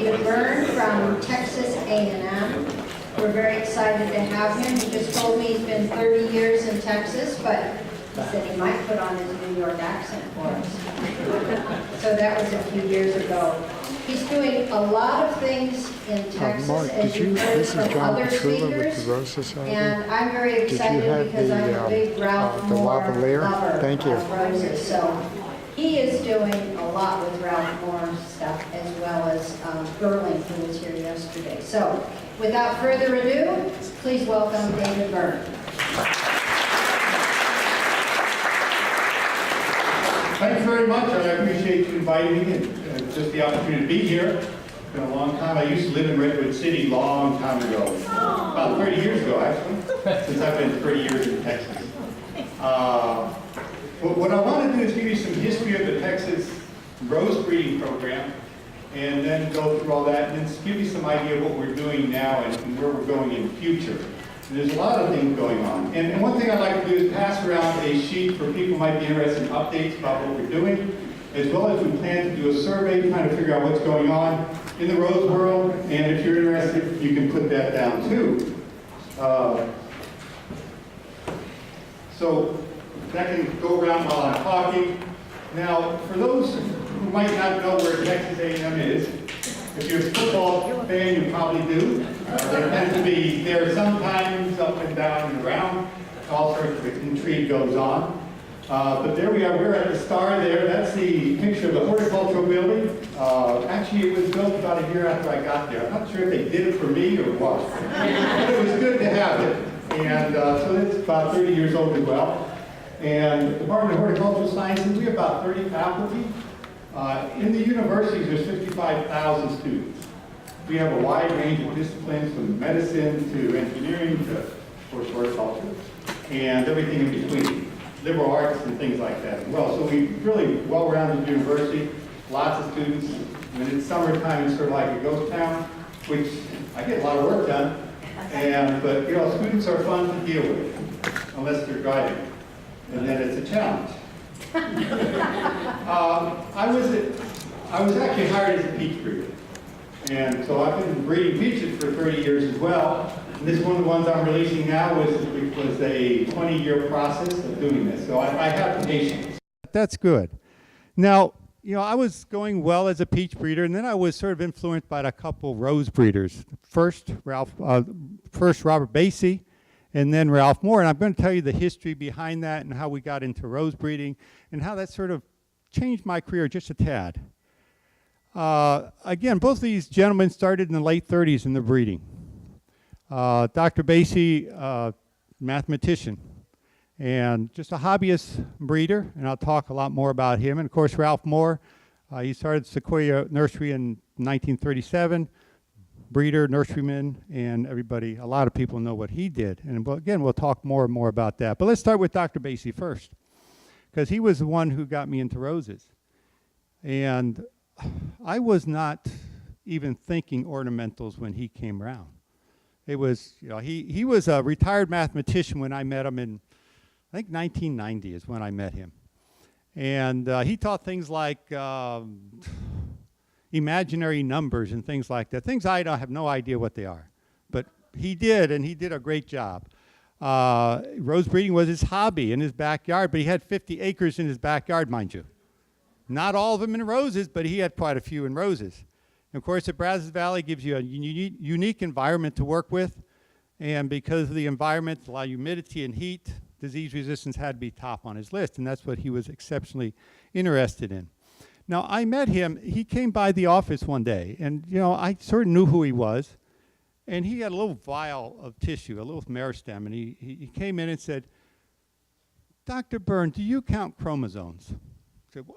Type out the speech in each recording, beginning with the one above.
David Byrne from Texas A&M. We're very excited to have him. He just told me he's been 30 years in Texas, but he said he might put on his New York accent for us. So that was a few years ago. He's doing a lot of things in Texas, Mark, as you've heard from other speakers, and I'm very excited because I'm a big Ralph Moore lover Thank you. of roses. So he is doing a lot with Ralph Moore stuff, as well as Burling, who was here yesterday. So without further ado, please welcome David Byrne. Thanks very much. I appreciate you inviting me and just the opportunity to be here. It's been a long time. I used to live in Redwood City a long time ago. About 30 years ago, actually, since I've been 30 years in Texas. What I want to do is give you some history of the Texas rose breeding program, and then go through all that, and then give you some idea of what we're doing now and where we're going in the future. And there's a lot of things going on. And one thing I'd like to do is pass around a sheet for people who might be interested in updates about what we're doing, as well as we plan to do a survey to kind of figure out what's going on in the rose world. And if you're interested, you can put that down too. So that can go around while I'm talking. Now, for those who might not know where Texas A&M is, if you're a football fan, you probably do. There tends to be there sometimes up and down and around. All sorts of intrigue goes on. But there we are. We're at the star there. That's the picture of the horticultural building. Actually, it was built about a year after I got there. I'm not sure if they did it for me or what. But it was good to have it. And so it's about 30 years old as well. And the Department of Horticultural Sciences, we have about 30 faculty. In the universities, there's 55,000 students. We have a wide range of disciplines, from medicine to engineering to, of course, horticulture, and everything in between, liberal arts and things like that as well. So we really well-rounded university, lots of students. When it's summertime, it's sort of like a ghost town, which I get a lot of work done. But you know, students are fun to deal with, unless they're driving, and then it's a challenge. I was actually hired as a peach breeder. And so I've been breeding peaches for 30 years as well. And this one of the ones I'm releasing now was a 20-year process of doing this. So I have patience. That's good. Now, you know, I was going well as a peach breeder, and then I was sort of influenced by a couple rose breeders. First Robert Basie, and then Ralph Moore. And I'm going to tell you the history behind that and how we got into rose breeding and how that sort of changed my career just a tad. Again, both of these gentlemen started in the late 30s in the breeding. Dr. Basie, mathematician, and just a hobbyist breeder, and I'll talk a lot more about him. And of course, Ralph Moore, he started Sequoia Nursery in 1937, breeder, nurseryman, and everybody, a lot of people know what he did. And again, we'll talk more and more about that. But let's start with Dr. Basie first, because he was the one who got me into roses. And I was not even thinking ornamentals when he came around. It was, you know, he was a retired mathematician when I met him in, I think 1990 is when I met him. And he taught things like imaginary numbers and things like that. Things I have no idea what they are. But he did, and he did a great job. Rose breeding was his hobby in his backyard, but he had 50 acres in his backyard, mind you. Not all of them in roses, but he had quite a few in roses. And of course, the Brazos Valley gives you a unique environment to work with. And because of the environment, a lot of humidity and heat, disease resistance had to be top on his list. And that's what he was exceptionally interested in. Now, I met him. He came by the office one day. And, you know, I sort of knew who he was. And he had a little vial of tissue, a little meristem. And he came in and said, "Dr. Byrne, do you count chromosomes?"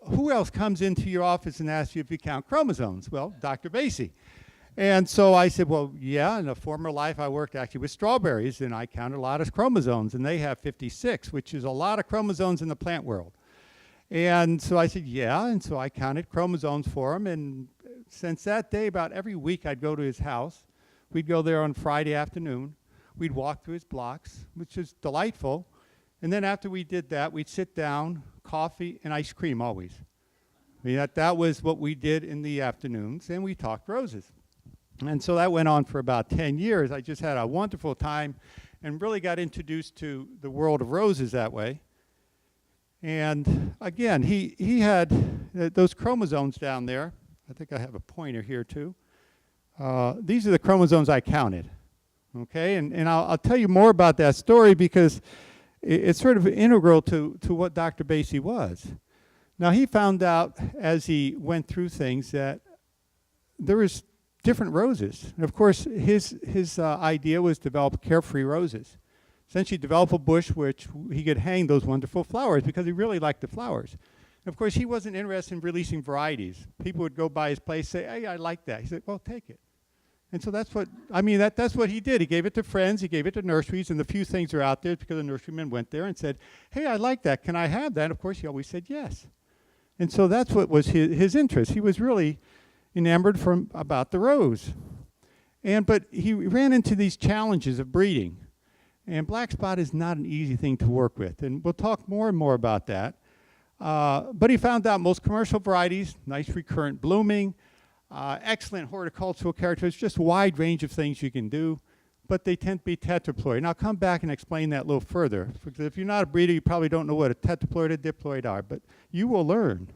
Who else comes into your office and asks you if you count chromosomes? Well, Dr. Basie. And so I said, well, yeah, in a former life I worked actually with strawberries, and I counted a lot of chromosomes, and they have 56, which is a lot of chromosomes in the plant world. And so I said, yeah, and so I counted chromosomes for him, and since that day, about every week I'd go to his house. We'd go there on Friday afternoon. We'd walk through his blocks, which is delightful. And then after we did that, we'd sit down, coffee and ice cream always. I mean, that was what we did in the afternoons, and we talked roses. And so that went on for about 10 years. I just had a wonderful time and really got introduced to the world of roses that way. And again, he had those chromosomes down there. I think I have a pointer here too. These are the chromosomes I counted. Okay, and I'll tell you more about that story because it's sort of integral to what Dr. Basie was. Now, he found out as he went through things that there was different roses. And of course, his idea was to develop carefree roses. Essentially develop a bush which he could hang those wonderful flowers because he really liked the flowers. And of course, he wasn't interested in releasing varieties. People would go by his place, say, hey, I like that. He said, well, take it. And so that's what, I mean, that's what he did. He gave it to friends, he gave it to nurseries, and the few things are out there because the nurserymen went there and said, hey, I like that. Can I have that? And of course, he always said yes. And so that's what was his interest. He was really enamored about the rose. But he ran into these challenges of breeding. And black spot is not an easy thing to work with. And we'll talk more and more about that. But he found out most commercial varieties, nice recurrent blooming, excellent horticultural characters, just a wide range of things you can do, but they tend to be tetraploid. And I'll come back and explain that a little further, because if you're not a breeder, you probably don't know what a tetraploid or diploid are, but you will learn.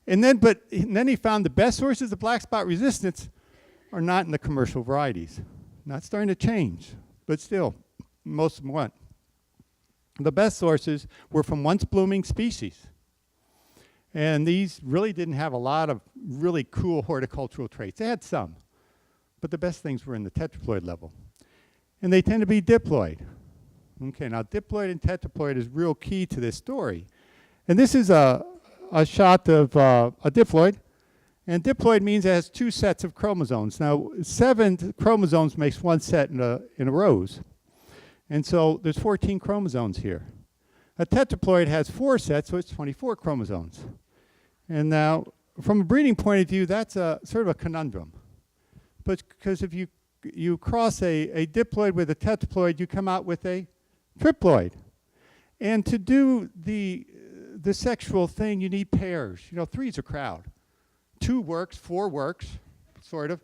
And then he found the best sources of black spot resistance are not in the commercial varieties. Not starting to change, but still, most of them weren't. The best sources were from once blooming species. And these really didn't have a lot of really cool horticultural traits. They had some, but the best things were in the tetraploid level. And they tend to be diploid. Okay, now diploid and tetraploid is real key to this story. And this is a shot of a diploid. And diploid means it has two sets of chromosomes. Now, 7 chromosomes makes one set in a rose. And so there's 14 chromosomes here. A tetraploid has 4 sets, so it's 24 chromosomes. And now, from a breeding point of view, that's a sort of a conundrum. But because if you cross a diploid with a tetraploid, you come out with a triploid. And to do the sexual thing, you need pairs. You know, 3's a crowd. 2 works, 4 works, sort of.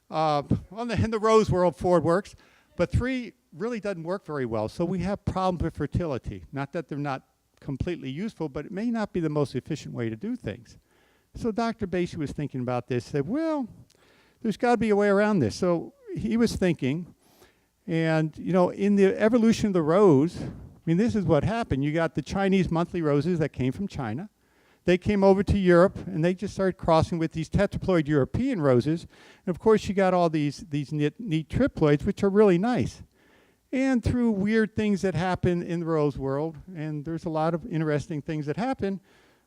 In the rose world, 4 works. But 3 really doesn't work very well. So we have problems with fertility. Not that they're not completely useful, but it may not be the most efficient way to do things. So Dr. Basie was thinking about this, said, well, there's got to be a way around this. So he was thinking, and you know, in the evolution of the rose, I mean, this is what happened. You got the Chinese monthly roses that came from China. They came over to Europe, and they just started crossing with these tetraploid European roses. And of course, you got all these neat triploids, which are really nice. And through weird things that happen in the rose world, and there's a lot of interesting things that happen,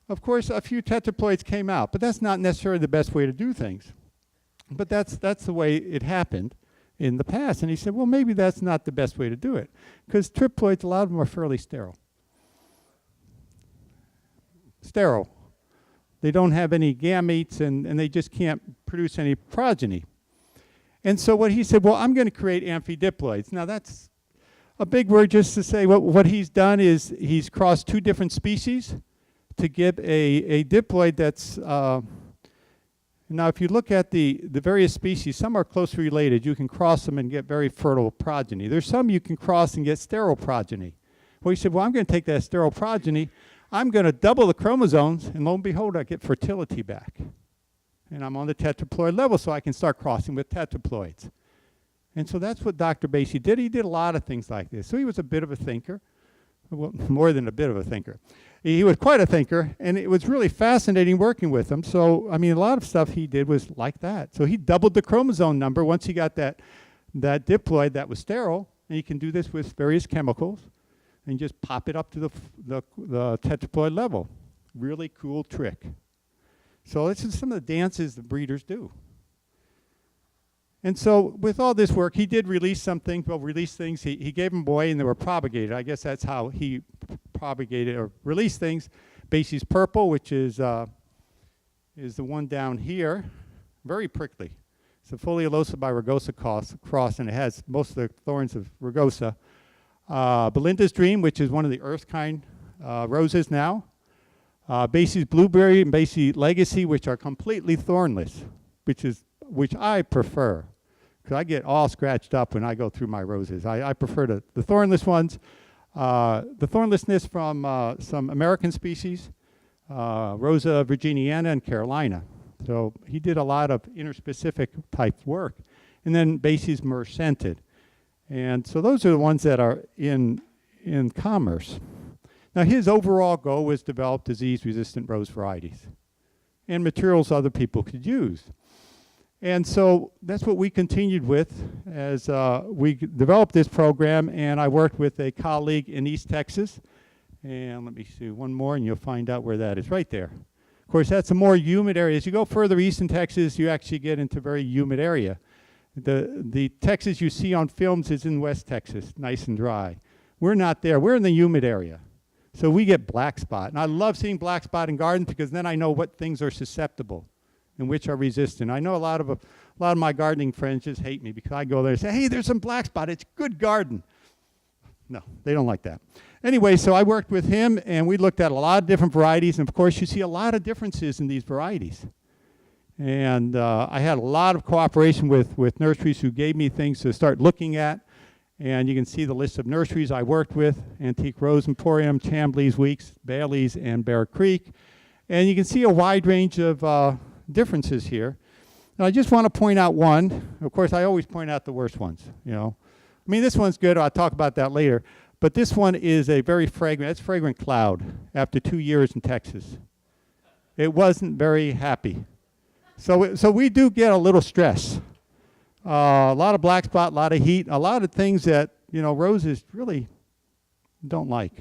of course, a few tetraploids came out. But that's not necessarily the best way to do things. But that's the way it happened in the past. And he said, well, maybe that's not the best way to do it, because triploids, a lot of them are fairly sterile. They don't have any gametes, and they just can't produce any progeny. And so what he said, well, I'm going to create amphidiploids. Now that's a big word just to say what he's done is he's crossed 2 different species to get a diploid that's, now if you look at the various species, some are closely related. You can cross them and get very fertile progeny. There's some you can cross and get sterile progeny. Well, he said, well, I'm going to take that sterile progeny, I'm going to double the chromosomes, and lo and behold, I get fertility back. And I'm on the tetraploid level, so I can start crossing with tetraploids. And so that's what Dr. Basie did. He did a lot of things like this. So he was a bit of a thinker, well, more than a bit of a thinker. He was quite a thinker, and it was really fascinating working with him. So, I mean, a lot of stuff he did was like that. So he doubled the chromosome number once he got that diploid that was sterile, and you can do this with various chemicals, and just pop it up to the tetraploid level. Really cool trick. So this is some of the dances the breeders do. And so with all this work, he did release some things. Well, release things. He gave them away, and they were propagated. I guess that's how he propagated or released things. Basie's purple, which is the one down here. Very prickly. It's a Foliolosa by Rugosa cross, and it has most of the thorns of Rugosa. Belinda's Dream, which is one of the earth kind roses now. Basie's Blueberry and Basie Legacy, which are completely thornless, which I prefer, because I get all scratched up when I go through my roses. I prefer the thornless ones. The thornlessness from some American species, Rosa virginiana and Carolina. So he did a lot of interspecific type work. And then Basie's Myrrh Scented. And so those are the ones that are in commerce. Now his overall goal was to develop disease-resistant rose varieties and materials other people could use. And so that's what we continued with as we developed this program, and I worked with a colleague in East Texas. And let me see one more, and you'll find out where that is, right there. Of course, that's a more humid area. As you go further east in Texas, you actually get into a very humid area. The Texas you see on films is in West Texas, nice and dry. We're not there. We're in the humid area. So we get black spot. And I love seeing black spot in gardens because then I know what things are susceptible and which are resistant. I know a lot of my gardening friends just hate me because I go there and say, hey, there's some black spot. It's good garden. No, they don't like that. Anyway, so I worked with him, and we looked at a lot of different varieties. And, of course, you see a lot of differences in these varieties. And I had a lot of cooperation with nurseries who gave me things to start looking at. And you can see the list of nurseries I worked with: Antique Rose Emporium, Chambleys, Weeks, Bailey's, and Bear Creek. And you can see a wide range of differences here. And I just want to point out one. Of course, I always point out the worst ones, you know. I mean, this one's good. I'll talk about that later. But this one is a very fragrant. It's Fragrant Cloud after 2 years in Texas. It wasn't very happy. So we do get a little stress. A lot of black spot, a lot of heat, a lot of things that, you know, roses really don't like.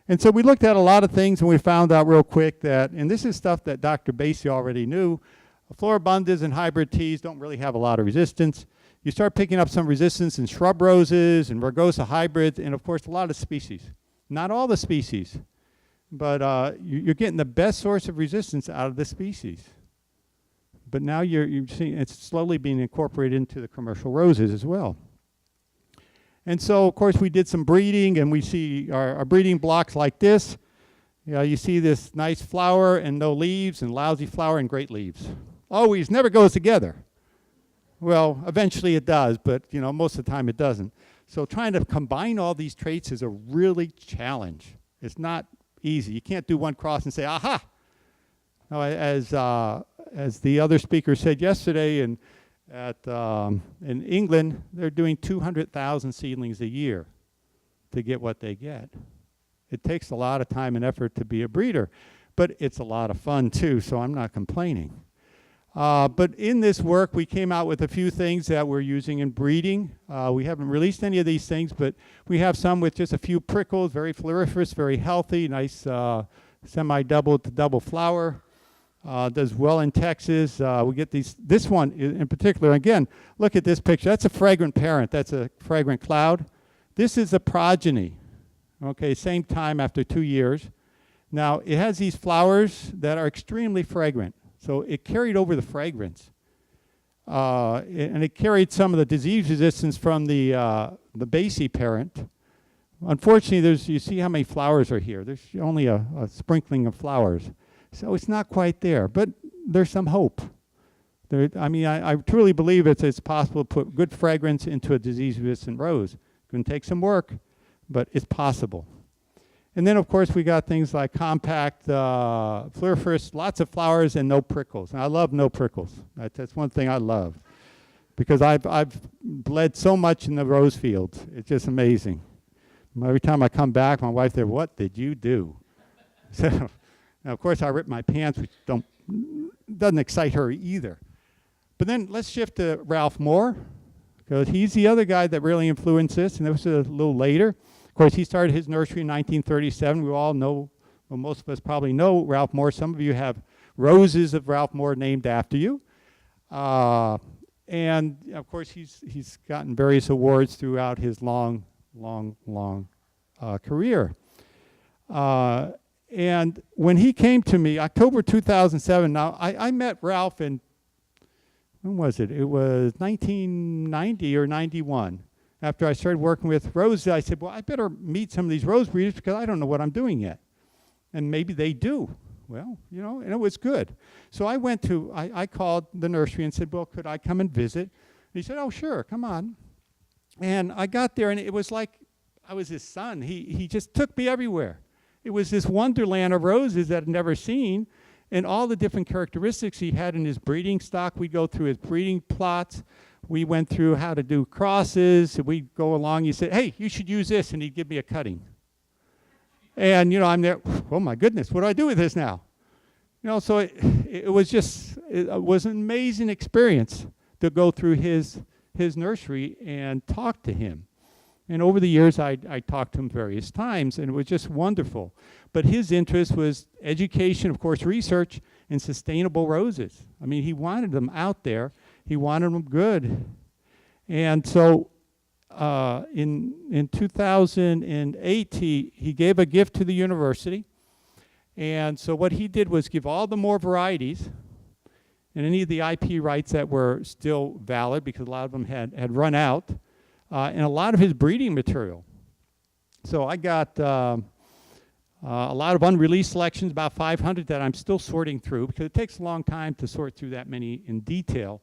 And so we looked at a lot of things, and we found out real quick that, and this is stuff that Dr. Basie already knew, Floribundas and hybrid teas don't really have a lot of resistance. You start picking up some resistance in shrub roses and Rugosa Hybrids, and of course a lot of species. Not all the species, but you're getting the best source of resistance out of the species. But now you're seeing it's slowly being incorporated into the commercial roses as well. And so, of course, we did some breeding, and we see our breeding blocks like this. You know, you see this nice flower and no leaves, and lousy flower and great leaves. Always, never goes together. Well, eventually it does, but you know, most of the time it doesn't. So trying to combine all these traits is a really challenge. It's not easy. You can't do one cross and say, aha! Now, as the other speaker said yesterday in England, they're doing 200,000 seedlings a year to get what they get. It takes a lot of time and effort to be a breeder, but it's a lot of fun too, so I'm not complaining. But in this work, we came out with a few things that we're using in breeding. We haven't released any of these things, but we have some with just a few prickles, very floriferous, very healthy, nice semi-double to double flower. Does well in Texas. We get this one in particular. Again, look at this picture. That's a fragrant parent. That's a fragrant cloud. This is a progeny. Okay, same time after 2 years. Now, it has these flowers that are extremely fragrant. So it carried over the fragrance. And it carried some of the disease resistance from the Basie parent. Unfortunately, you see how many flowers are here. There's only a sprinkling of flowers. So it's not quite there, but there's some hope. I truly believe it's possible to put good fragrance into a disease-resistant rose. It's going to take some work, but it's possible. And then, of course, we got things like compact, floriferous, lots of flowers, and no prickles. And I love no prickles. That's one thing I love, because I've bled so much in the rose fields. It's just amazing. Every time I come back, my wife said, "What did you do?" So. Now, of course, I ripped my pants, which doesn't excite her either. But then let's shift to Ralph Moore, because he's the other guy that really influenced this, and this was a little later. Of course, he started his nursery in 1937. We all know, well, most of us probably know Ralph Moore. Some of you have roses of Ralph Moore named after you. And, of course, he's gotten various awards throughout his long career. And when he came to me, October 2007, now I met Ralph in, when was it? It was 1990 or 91. After I started working with roses, I said, well, I better meet some of these rose breeders because I don't know what I'm doing yet. And maybe they do. Well, you know, and it was good. So I called the nursery and said, well, could I come and visit? And he said, oh, sure, come on. And I got there, and it was like I was his son. He just took me everywhere. It was this wonderland of roses that I'd never seen, and all the different characteristics he had in his breeding stock. We'd go through his breeding plots. We went through how to do crosses. We'd go along. He said, hey, you should use this, and he'd give me a cutting. And, you know, I'm there, oh, my goodness, what do I do with this now? You know, so it was just, it was an amazing experience to go through his nursery and talk to him. And over the years, I talked to him various times, and it was just wonderful. But his interest was education, of course, research, and sustainable roses. I mean, he wanted them out there. He wanted them good. And so in 2008, he gave a gift to the university. And so what he did was give all the more varieties and any of the IP rights that were still valid, because a lot of them had run out, and a lot of his breeding material. So I got a lot of unreleased selections, about 500 that I'm still sorting through, because it takes a long time to sort through that many in detail.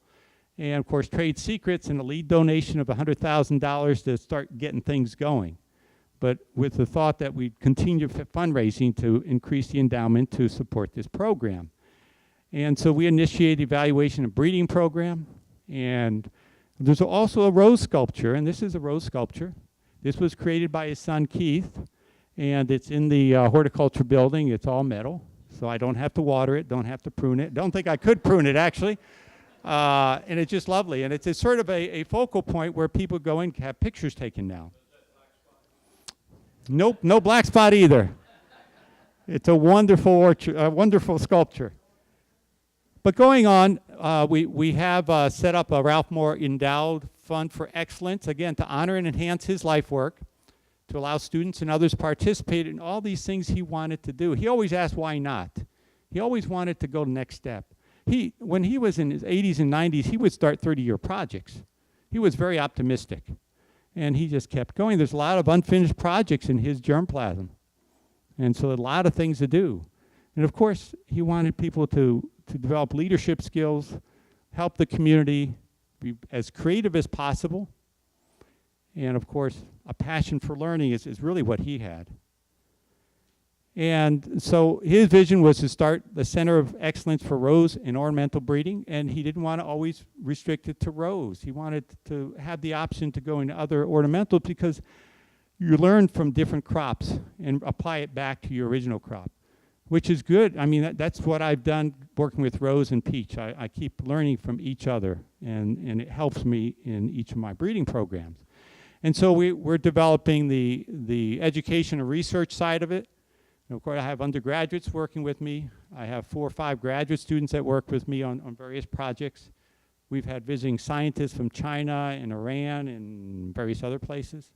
And of course, trade secrets and a lead donation of $100,000 to start getting things going. But with the thought that we'd continue fundraising to increase the endowment to support this program. And so we initiated evaluation and breeding program. And there's also a rose sculpture, and this is a rose sculpture. This was created by his son, Keith, and it's in the horticulture building. It's all metal, so I don't have to water it, don't have to prune it. Don't think I could prune it, actually. And it's just lovely. And it's sort of a focal point where people go and have pictures taken now. Nope, no black spot either. It's a wonderful orchard, a wonderful sculpture. But going on, we have set up a Ralph Moore Endowed Fund for Excellence, again, to honor and enhance his life work, to allow students and others to participate in all these things he wanted to do. He always asked why not. He always wanted to go the next step. When he was in his 80s and 90s, he would start 30-year projects. He was very optimistic, and he just kept going. There's a lot of unfinished projects in his germplasm, and so a lot of things to do. And of course, he wanted people to develop leadership skills, help the community, be as creative as possible, and of course, a passion for learning is really what he had. And so his vision was to start the Center of Excellence for Rose and Ornamental Breeding, and he didn't want to always restrict it to rose. He wanted to have the option to go into other ornamentals, because you learn from different crops and apply it back to your original crop, which is good. I mean, that's what I've done working with rose and peach. I keep learning from each other, and it helps me in each of my breeding programs. And so we're developing the education and research side of it. And of course, I have undergraduates working with me. I have 4 or 5 graduate students that work with me on various projects. We've had visiting scientists from China and Iran and various other places.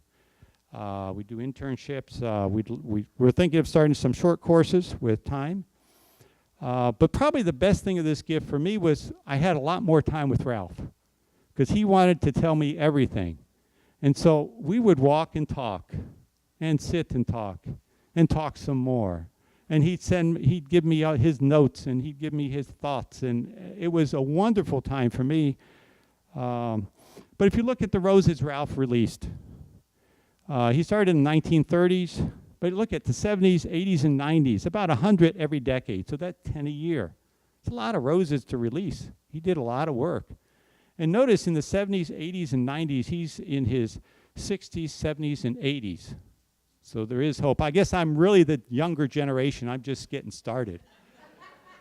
We do internships. We're thinking of starting some short courses with time. But probably the best thing of this gift for me was I had a lot more time with Ralph, because he wanted to tell me everything. And so we would walk and talk and sit and talk some more. And he'd give me his notes, and he'd give me his thoughts, and it was a wonderful time for me. But if you look at the roses Ralph released, he started in the 1930s, but look at the 70s, 80s, and 90s, about 100 every decade, so that's 10 a year. It's a lot of roses to release. He did a lot of work. And notice in the 70s, 80s, and 90s, he's in his 60s, 70s, and 80s. So there is hope. I guess I'm really the younger generation. I'm just getting started,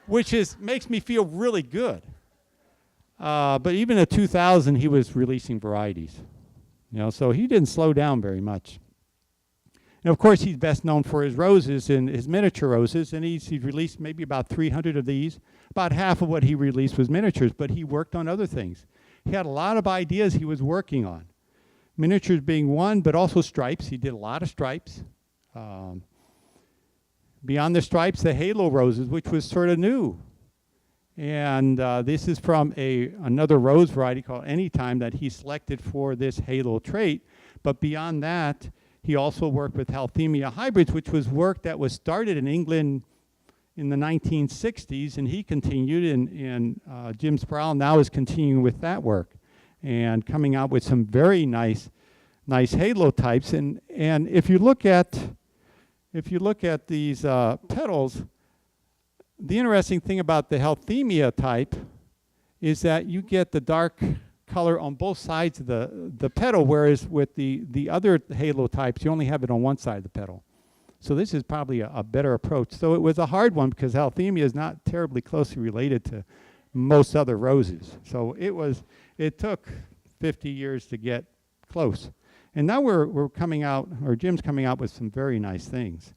which makes me feel really good. But even in 2000, he was releasing varieties. You know, so he didn't slow down very much. And of course, he's best known for his roses and his miniature roses, and he's released maybe about 300 of these. About half of what he released was miniatures, but he worked on other things. He had a lot of ideas he was working on. Miniatures being one, but also stripes. He did a lot of stripes. Beyond the stripes, the halo roses, which was sort of new. And this is from another rose variety called Anytime that he selected for this halo trait. But beyond that, he also worked with Hulthemia Hybrids, which was work that was started in England in the 1960s, and he continued, and Jim Sproul now is continuing with that work and coming out with some very nice halo types. And if you look at these petals, the interesting thing about the Hulthemia type is that you get the dark color on both sides of the petal, whereas with the other halo types, you only have it on one side of the petal. So this is probably a better approach. So it was a hard one because Hulthemia is not terribly closely related to most other roses. So it took 50 years to get close. And now we're coming out, or Jim's coming out with some very nice things.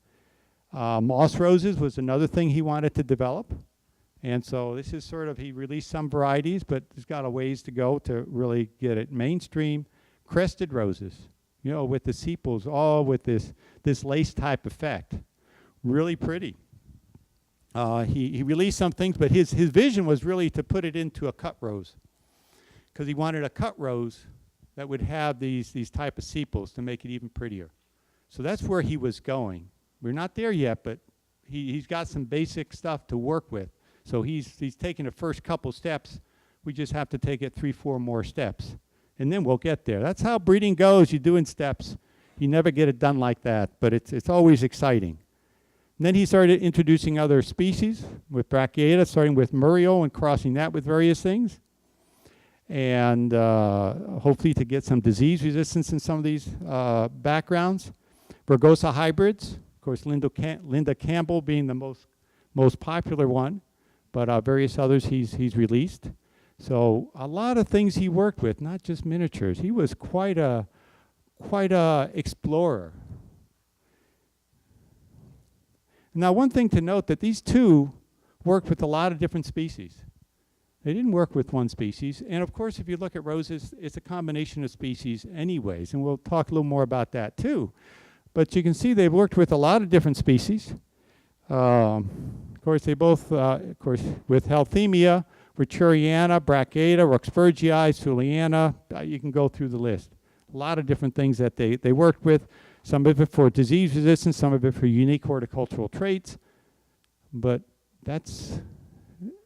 Moss roses was another thing he wanted to develop. And so this is sort of, he released some varieties, but he's got a ways to go to really get it mainstream. Crested roses, you know, with the sepals, all with this lace type effect. Really pretty. He released some things, but his vision was really to put it into a cut rose, because he wanted a cut rose that would have these type of sepals to make it even prettier. So that's where he was going. We're not there yet, but he's got some basic stuff to work with. So he's taking the first couple steps. We just have to take it 3-4 more steps, and then we'll get there. That's how breeding goes. You do in steps. You never get it done like that, but it's always exciting. And then he started introducing other species with Brachyata, starting with Muriel and crossing that with various things. And hopefully to get some disease resistance in some of these backgrounds. Rugosa Hybrids, of course, Linda Campbell being the most popular one, but various others he's released. So a lot of things he worked with, not just miniatures. He was quite a explorer. Now, one thing to note that these two worked with a lot of different species. They didn't work with one species. And of course, if you look at roses, it's a combination of species anyways. And we'll talk a little more about that too. But you can see they've worked with a lot of different species. Of course, they both, with Hulthemia, Rutscheriana, Brachyata, Roxburghii, Suliana, you can go through the list. A lot of different things that they worked with. Some of it for disease resistance, some of it for unique horticultural traits. But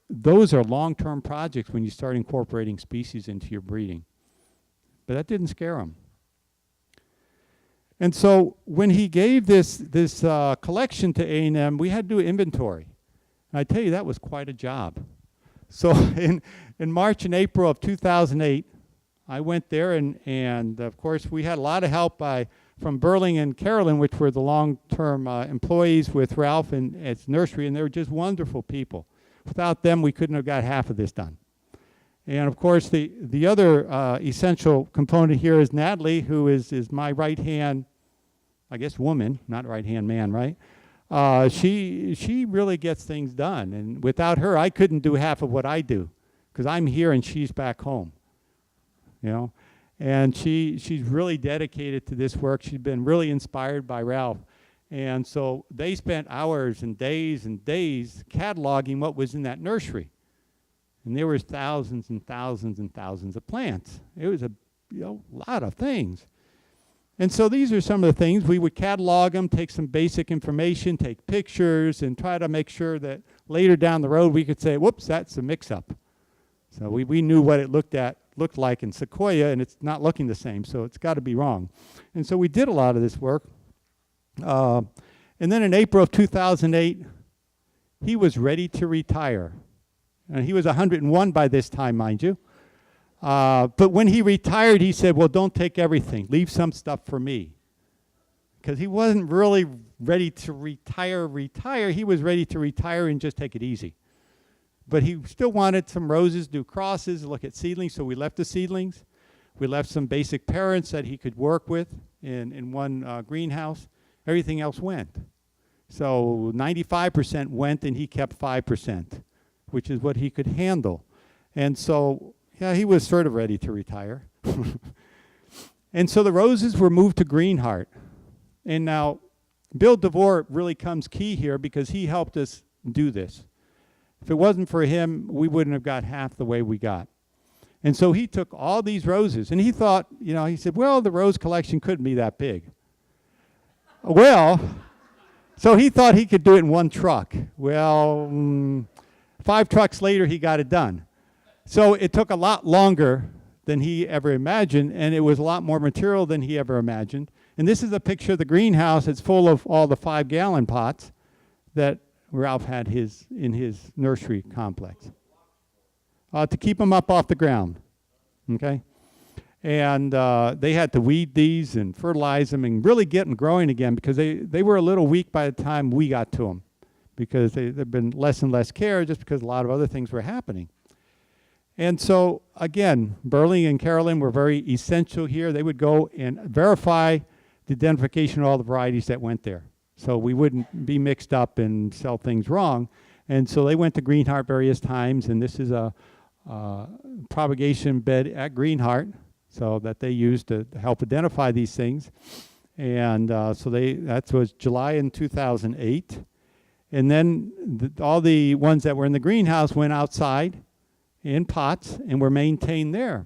those are long-term projects when you start incorporating species into your breeding. But that didn't scare him. And so when he gave this collection to A&M, we had to do inventory. And I tell you, that was quite a job. So in March and April of 2008, I went there, and of course, we had a lot of help from Burling and Carolyn, which were the long-term employees with Ralph and its nursery, and they were just wonderful people. Without them, we couldn't have got half of this done. And of course, the other essential component here is Natalie, who is my right-hand, I guess, woman, not right-hand man, right? She really gets things done. And without her, I couldn't do half of what I do, because I'm here and she's back home, you know? And she's really dedicated to this work. She's been really inspired by Ralph. And so they spent hours and days cataloging what was in that nursery. And there was thousands and thousands and thousands of plants. It was a lot of things. And so these are some of the things. We would catalog them, take some basic information, take pictures, and try to make sure that later down the road we could say, whoops, that's a mix-up. So we knew what it looked like in Sequoia, and it's not looking the same, so it's got to be wrong. And so we did a lot of this work. And then in April of 2008, he was ready to retire. And he was 101 by this time, mind you. But when he retired, he said, well, don't take everything. Leave some stuff for me. Because he wasn't really ready to retire. He was ready to retire and just take it easy. But he still wanted some roses, do crosses, look at seedlings, so we left the seedlings. We left some basic parents that he could work with in one greenhouse. Everything else went. So 95% went, and he kept 5%, which is what he could handle. And so, yeah, he was sort of ready to retire. And so the roses were moved to Greenheart. And now, Bill DeVore really comes key here because he helped us do this. If it wasn't for him, we wouldn't have got half the way we got. And so he took all these roses, and he thought, he said, well, the rose collection couldn't be that big. Well, So he thought he could do it in one truck. Well, 5 trucks later, he got it done. So it took a lot longer than he ever imagined, and it was a lot more material than he ever imagined. And this is a picture of the greenhouse. It's full of all the 5-gallon pots that Ralph had in his nursery complex to keep them up off the ground, okay? And they had to weed these and fertilize them and really get them growing again, because they were a little weak by the time we got to them, because they've been less and less care just because a lot of other things were happening. And so, again, Burley and Carolyn were very essential here. They would go and verify the identification of all the varieties that went there, so we wouldn't be mixed up and sell things wrong. And so they went to Greenheart various times, and this is a propagation bed at Greenheart, so that they used to help identify these things. And so that was July in 2008. And then all the ones that were in the greenhouse went outside in pots and were maintained there.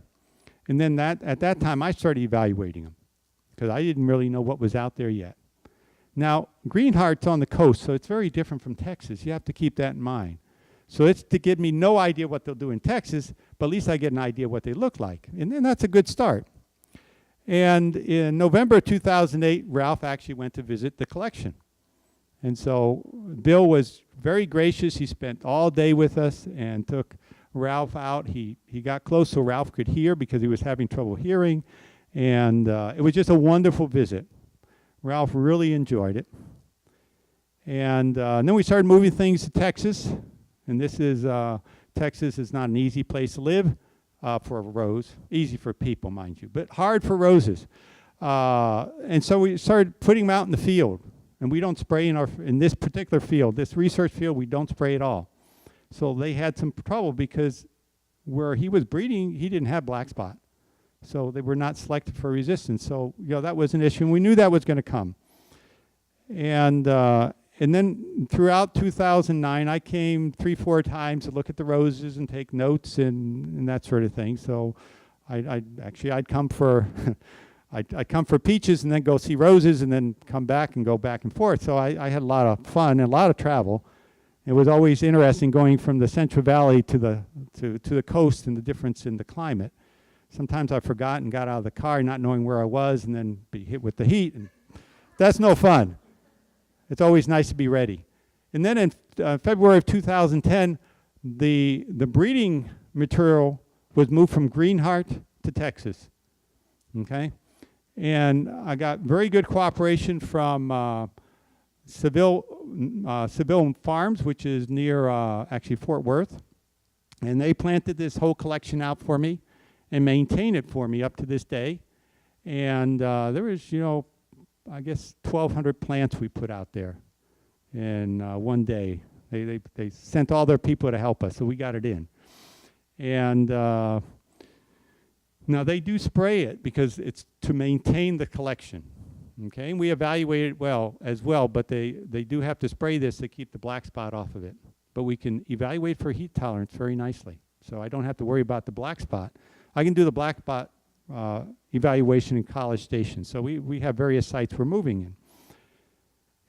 And then at that time, I started evaluating them, because I didn't really know what was out there yet. Now, Greenheart's on the coast, so it's very different from Texas. You have to keep that in mind. So it's to give me no idea what they'll do in Texas, but at least I get an idea what they look like. And then that's a good start. And in November 2008, Ralph actually went to visit the collection. And so Bill was very gracious. He spent all day with us and took Ralph out. He got close so Ralph could hear, because he was having trouble hearing. And it was just a wonderful visit. Ralph really enjoyed it. And then we started moving things to Texas. And this is, Texas is not an easy place to live for a rose. Easy for people, mind you, but hard for roses. And so we started putting them out in the field. And we don't spray in this particular field, this research field, we don't spray at all. So they had some trouble, because where he was breeding, he didn't have black spot. So they were not selected for resistance. So, that was an issue, and we knew that was going to come. And then throughout 2009, I came 3-4 times to look at the roses and take notes and that sort of thing. So I'd come for I'd come for peaches and then go see roses and then come back and go back and forth. So I had a lot of fun and a lot of travel. It was always interesting going from the Central Valley to the coast and the difference in the climate. Sometimes I forgot and got out of the car not knowing where I was, and then be hit with the heat. And that's no fun. It's always nice to be ready. And then in February of 2010, the breeding material was moved from Greenheart to Texas. Okay? And I got very good cooperation from Seville Farms, which is near actually Fort Worth. And they planted this whole collection out for me and maintained it for me up to this day. And there was, I guess 1,200 plants we put out there in one day. They sent all their people to help us, so we got it in. And now they do spray it because it's to maintain the collection. Okay, and we evaluate it as well, but they do have to spray this to keep the black spot off of it. But we can evaluate for heat tolerance very nicely. So I don't have to worry about the black spot. I can do the black spot evaluation in College Station. So we have various sites we're moving in.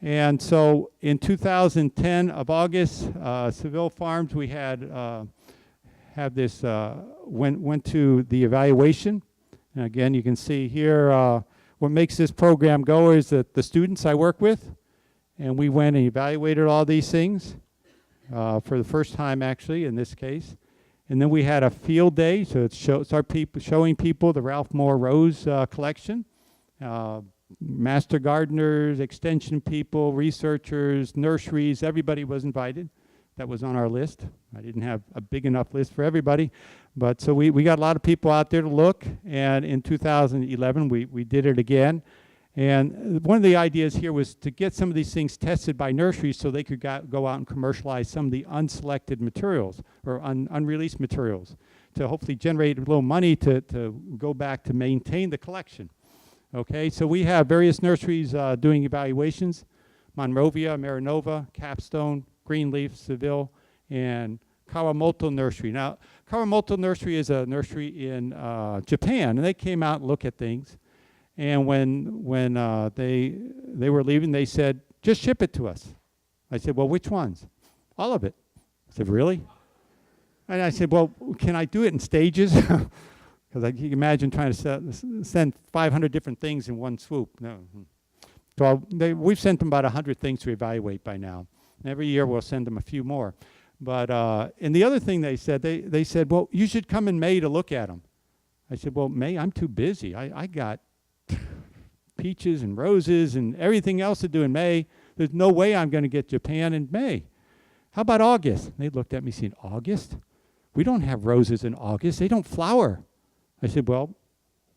And so in 2010 of August, Seville Farms, we had have this, went to the evaluation. And again, you can see here, what makes this program go is that the students I work with, and we went and evaluated all these things for the first time, actually, in this case. And then we had a field day, so it's showing people the Ralph Moore Rose collection. Master gardeners, extension people, researchers, nurseries, everybody was invited. That was on our list. I didn't have a big enough list for everybody. But so we got a lot of people out there to look. And in 2011, we did it again. And one of the ideas here was to get some of these things tested by nurseries so they could go out and commercialize some of the unselected materials or unreleased materials to hopefully generate a little money to go back to maintain the collection. Okay, so we have various nurseries doing evaluations: Monrovia, Marinova, Capstone, Greenleaf, Seville, and Kawamoto Nursery. Now, Kawamoto Nursery is a nursery in Japan, and they came out and looked at things. And when they were leaving, they said, just ship it to us. I said, well, which ones? All of it. I said, really? And I said, well, can I do it in stages? Because you can imagine trying to send 500 different things in one swoop. No. So we've sent them about 100 things to evaluate by now. And every year we'll send them a few more. But and the other thing they said, well, you should come in May to look at them. I said, well, May, I'm too busy. I got peaches and roses and everything else to do in May. There's no way I'm going to get Japan in May. How about August? They looked at me saying, August? We don't have roses in August. They don't flower. I said, well,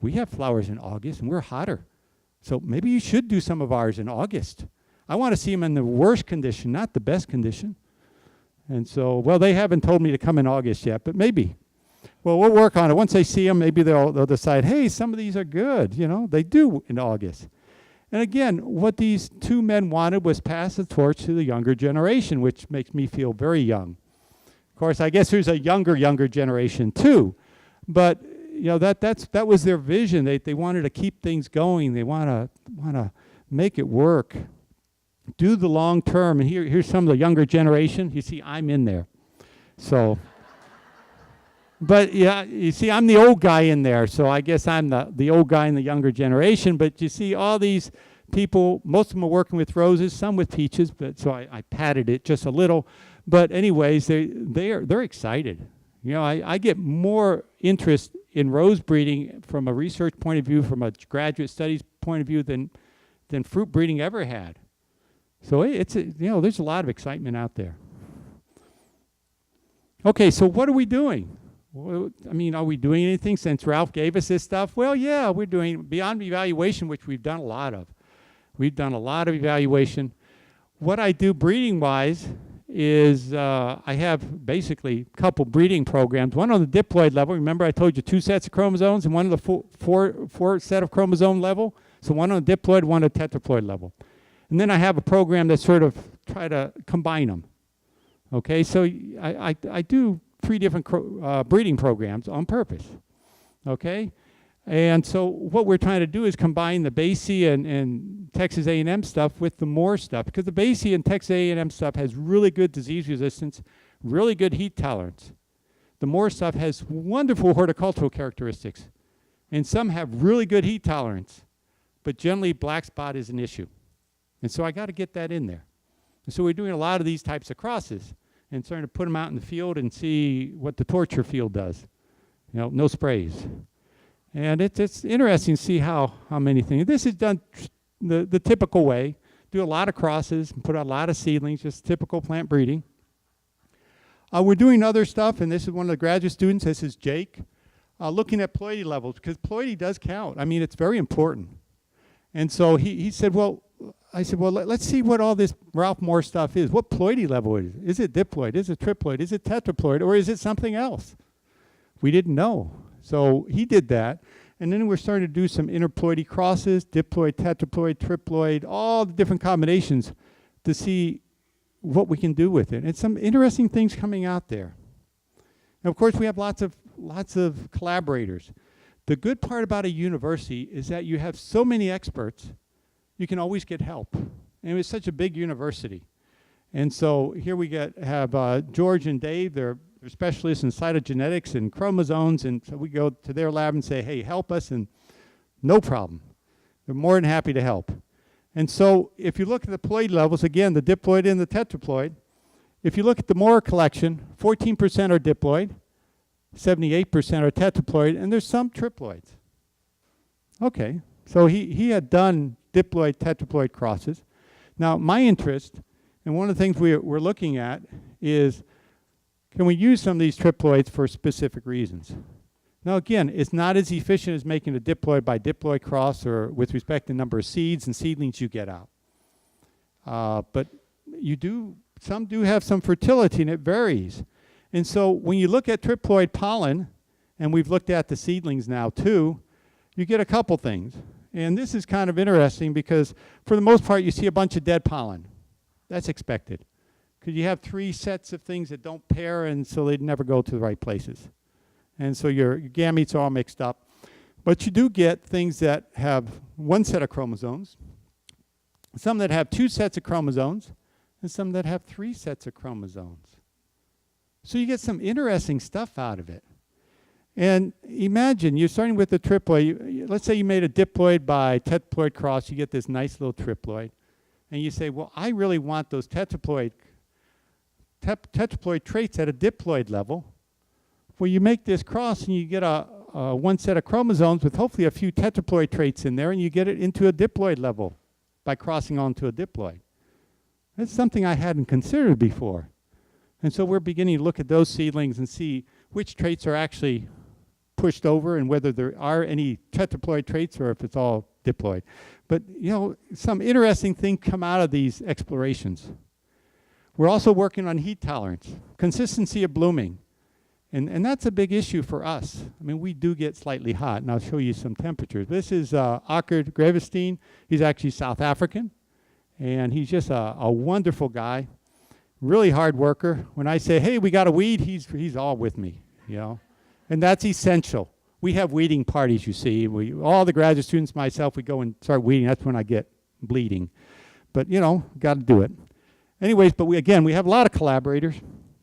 we have flowers in August and we're hotter. So maybe you should do some of ours in August. I want to see them in the worst condition, not the best condition. And so, well, they haven't told me to come in August yet, but maybe. Well, we'll work on it. Once they see them, maybe they'll decide, hey, some of these are good. You know, they do in August. And again, what these two men wanted was pass the torch to the younger generation, which makes me feel very young. Of course, I guess there's a younger generation too. But you know, that was their vision. They wanted to keep things going. They want to make it work. Do the long term. And here's some of the younger generation. You see, I'm in there. So, but yeah, you see, I'm the old guy in there. So I guess I'm the old guy in the younger generation. But you see, all these people, most of them are working with roses, some with peaches. But so I padded it just a little. But anyways, they're excited. You know, I get more interest in rose breeding from a research point of view, from a graduate studies point of view, than fruit breeding ever had. So there's a lot of excitement out there. Okay, so what are we doing? Well, I mean, are we doing anything since Ralph gave us this stuff? Well, yeah, we're doing beyond evaluation, which we've done a lot of. We've done a lot of evaluation. What I do breeding-wise is I have basically a couple breeding programs. One on the diploid level. Remember I told you 2 sets of chromosomes, and one on the four set of chromosome level. So one on the diploid, one on the tetraploid level. And then I have a program that sort of try to combine them. Okay, so I do 3 different breeding programs on purpose. Okay, and so what we're trying to do is combine the Basie and Texas A&M stuff with the Moore stuff, because the Basie and Texas A&M stuff has really good disease resistance, really good heat tolerance. The Moore stuff has wonderful horticultural characteristics, and some have really good heat tolerance, but generally black spot is an issue. And so I got to get that in there. And so we're doing a lot of these types of crosses and starting to put them out in the field and see what the torture field does. You know, no sprays. And it's interesting to see how many things. This is done the typical way. Do a lot of crosses and put out a lot of seedlings, just typical plant breeding. We're doing other stuff, and this is one of the graduate students. This is Jake, looking at ploidy levels, because ploidy does count. I mean, it's very important. And so he said, well, I said, well, let's see what all this Ralph Moore stuff is. What ploidy level is it? Is it diploid? Is it triploid? Is it tetraploid? Or is it something else? We didn't know. So he did that. And then we're starting to do some interploidy crosses, diploid, tetraploid, triploid, all the different combinations to see what we can do with it. And some interesting things coming out there. And of course, we have lots of collaborators. The good part about a university is that you have so many experts, you can always get help. And it's such a big university. And so here we have George and Dave. They're specialists in cytogenetics and chromosomes. And so we go to their lab and say, hey, help us. And no problem. They're more than happy to help. And so if you look at the ploid levels, again, the diploid and the tetraploid, if you look at the Moore collection, 14% are diploid, 78% are tetraploid, and there's some triploids. Okay, so he had done diploid, tetraploid crosses. Now, my interest, and one of the things we're looking at is, can we use some of these triploids for specific reasons? Now, again, it's not as efficient as making a diploid by diploid cross or with respect to number of seeds and seedlings you get out. But some do have some fertility, and it varies. And so when you look at triploid pollen, and we've looked at the seedlings now too, you get a couple things. And this is kind of interesting because for the most part you see a bunch of dead pollen. That's expected. Because you have 3 sets of things that don't pair, and so they never go to the right places. And so your gametes are all mixed up. But you do get things that have 1 set of chromosomes, some that have 2 sets of chromosomes, and some that have 3 sets of chromosomes. So you get some interesting stuff out of it. And imagine you're starting with the triploid. Let's say you made a diploid by tetraploid cross. You get this nice little triploid. And you say, well, I really want those tetraploid traits at a diploid level. Well, you make this cross and you get a 1 set of chromosomes with hopefully a few tetraploid traits in there, and you get it into a diploid level by crossing onto a diploid. That's something I hadn't considered before. And so we're beginning to look at those seedlings and see which traits are actually pushed over and whether there are any tetraploid traits or if it's all diploid. But, you know, some interesting things come out of these explorations. We're also working on heat tolerance, consistency of blooming. And that's a big issue for us. I mean, we do get slightly hot, and I'll show you some temperatures. This is Akkerd Gravestein. He's actually South African, and he's just a wonderful guy, really hard worker. When I say, hey, we got a weed, he's all with me, you know. And that's essential. We have weeding parties, you see. All the graduate students, myself, we go and start weeding. That's when I get bleeding. But, you know, got to do it. Anyways, but we have a lot of collaborators.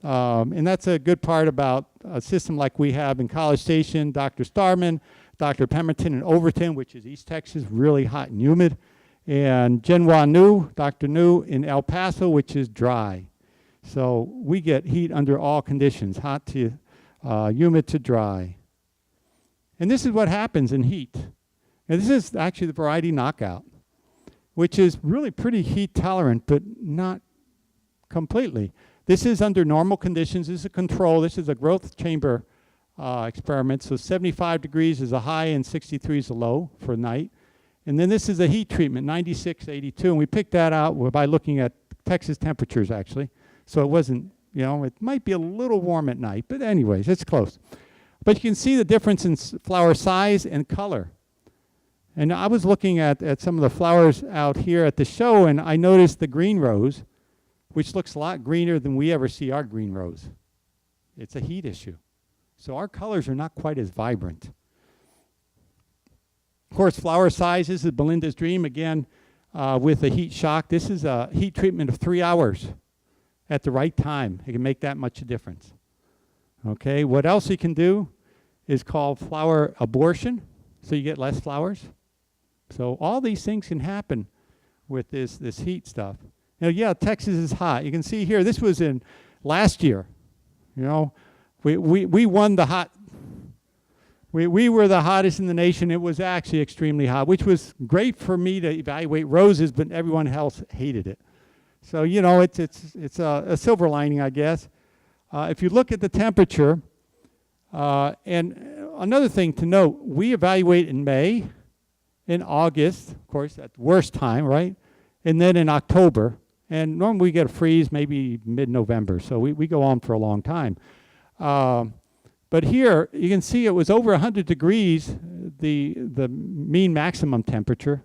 And that's a good part about a system like we have in College Station. Dr. Starman, Dr. Pemberton in Overton, which is East Texas, really hot and humid. And Genwa Nu, Dr. Nu in El Paso, which is dry. So we get heat under all conditions, hot to humid to dry. And this is what happens in heat. And this is actually the variety knockout, which is really pretty heat tolerant, but not completely. This is under normal conditions. This is a control. This is a growth chamber experiment. So 75 degrees is a high and 63 is a low for night. And then this is a heat treatment, 96, 82. And we picked that out by looking at Texas temperatures, actually. So it wasn't, you know, it might be a little warm at night. But anyways, it's close. But you can see the difference in flower size and color. And I was looking at some of the flowers out here at the show, and I noticed the green rose, which looks a lot greener than we ever see our green rose. It's a heat issue. So our colors are not quite as vibrant. Of course, flower size, this is Belinda's Dream, again, with a heat shock. This is a heat treatment of 3 hours at the right time. It can make that much a difference. Okay, what else you can do is called flower abortion, so you get less flowers. So all these things can happen with this heat stuff. Now, yeah, Texas is hot. You can see here, this was in last year. You know, we won the hot. We were the hottest in the nation. It was actually extremely hot, which was great for me to evaluate roses, but everyone else hated it. So, you know, it's a silver lining, I guess. If you look at the temperature, and another thing to note, we evaluate in May, in August, of course, at the worst time, right? And then in October. And normally we get a freeze maybe mid-November, so we go on for a long time. But here, you can see it was over 100 degrees, the mean maximum temperature,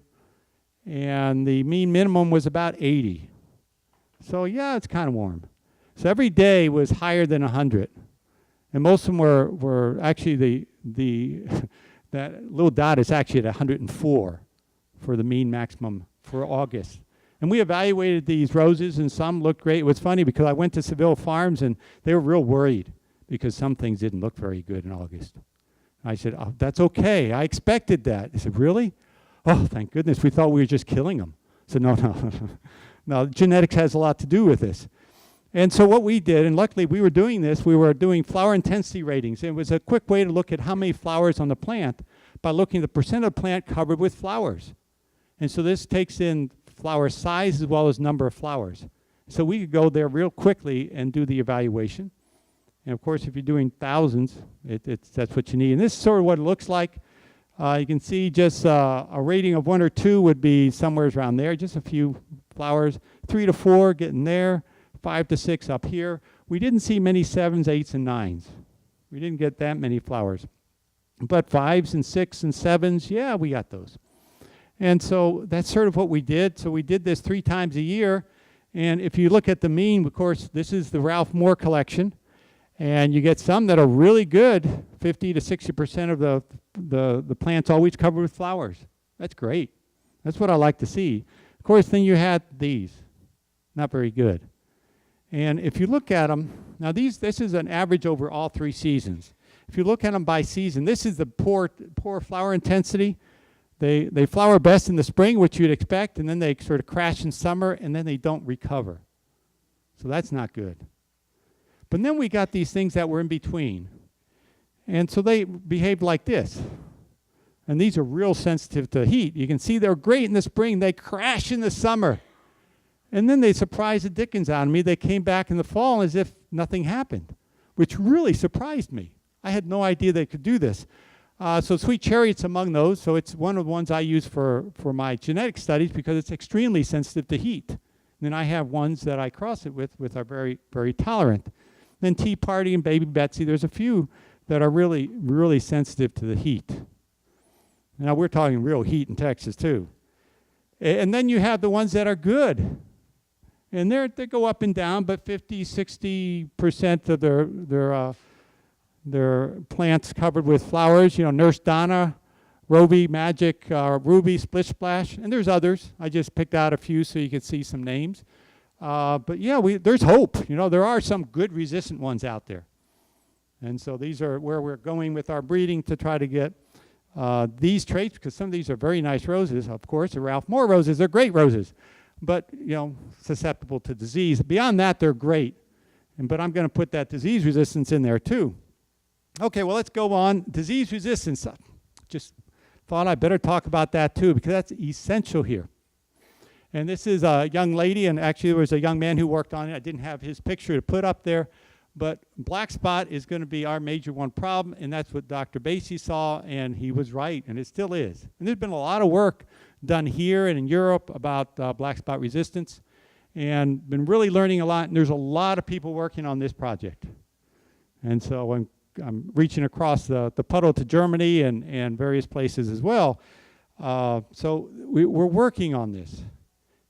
and the mean minimum was about 80. So yeah, it's kind of warm. So every day was higher than 100. And most of them were actually that little dot is actually at 104 for the mean maximum for August. And we evaluated these roses, and some looked great. It was funny because I went to Seville Farms, and they were real worried because some things didn't look very good in August. I said, oh, that's okay. I expected that. They said, really? Oh, thank goodness. We thought we were just killing them. I said, no. No, genetics has a lot to do with this. And so what we did, and luckily we were doing this, we were doing flower intensity ratings. It was a quick way to look at how many flowers on the plant by looking at the percent of the plant covered with flowers. And so this takes in flower size as well as number of flowers. So we could go there real quickly and do the evaluation. And of course, if you're doing thousands, that's what you need. And this is sort of what it looks like. You can see just a rating of 1 or 2 would be somewhere around there, just a few flowers. 3 to 4 getting there, 5 to 6 up here. We didn't see many 7s, 8s, and 9s. We didn't get that many flowers. But 5s and 6s and 7s, yeah, we got those. And so that's sort of what we did. So we did this 3 times a year. And if you look at the mean, of course, this is the Ralph Moore collection. And you get some that are really good, 50 to 60% of the plant's always covered with flowers. That's great. That's what I like to see. Of course, then you had these. Not very good. And if you look at them, now this is an average over all 3 seasons. If you look at them by season, this is the poor flower intensity. They flower best in the spring, which you'd expect, and then they sort of crash in summer, and then they don't recover. So that's not good. But then we got these things that were in between. And so they behaved like this. And these are real sensitive to heat. You can see they're great in the spring. They crash in the summer. And then they surprised the dickens out of me. They came back in the fall as if nothing happened, which really surprised me. I had no idea they could do this. So Sweet Chariot's among those. So it's one of the ones I use for my genetic studies because it's extremely sensitive to heat. And then I have ones that I cross it with are very, very tolerant. Then Tea Party and Baby Betsy, there's a few that are really, really sensitive to the heat. Now we're talking real heat in Texas too. And then you have the ones that are good. And they go up and down, but 50, 60% of their plants covered with flowers. You know, Nurse Donna, Roby, Magic, Ruby, Splish Splash, and there's others. I just picked out a few so you could see some names. But yeah, there's hope. You know, there are some good resistant ones out there. And so these are where we're going with our breeding to try to get these traits, because some of these are very nice roses, of course. The Ralph Moore roses, they're great roses, but, you know, susceptible to disease. Beyond that, they're great. But I'm going to put that disease resistance in there too. Okay, well, let's go on. Disease resistance. Just thought I better talk about that too, because that's essential here. And this is a young lady, and actually there was a young man who worked on it. I didn't have his picture to put up there, but black spot is going to be our major one problem, and that's what Dr. Basie saw, and he was right, and it still is. And there's been a lot of work done here and in Europe about black spot resistance, and been really learning a lot, and there's a lot of people working on this project. And so I'm reaching across the puddle to Germany and various places as well. So we're working on this.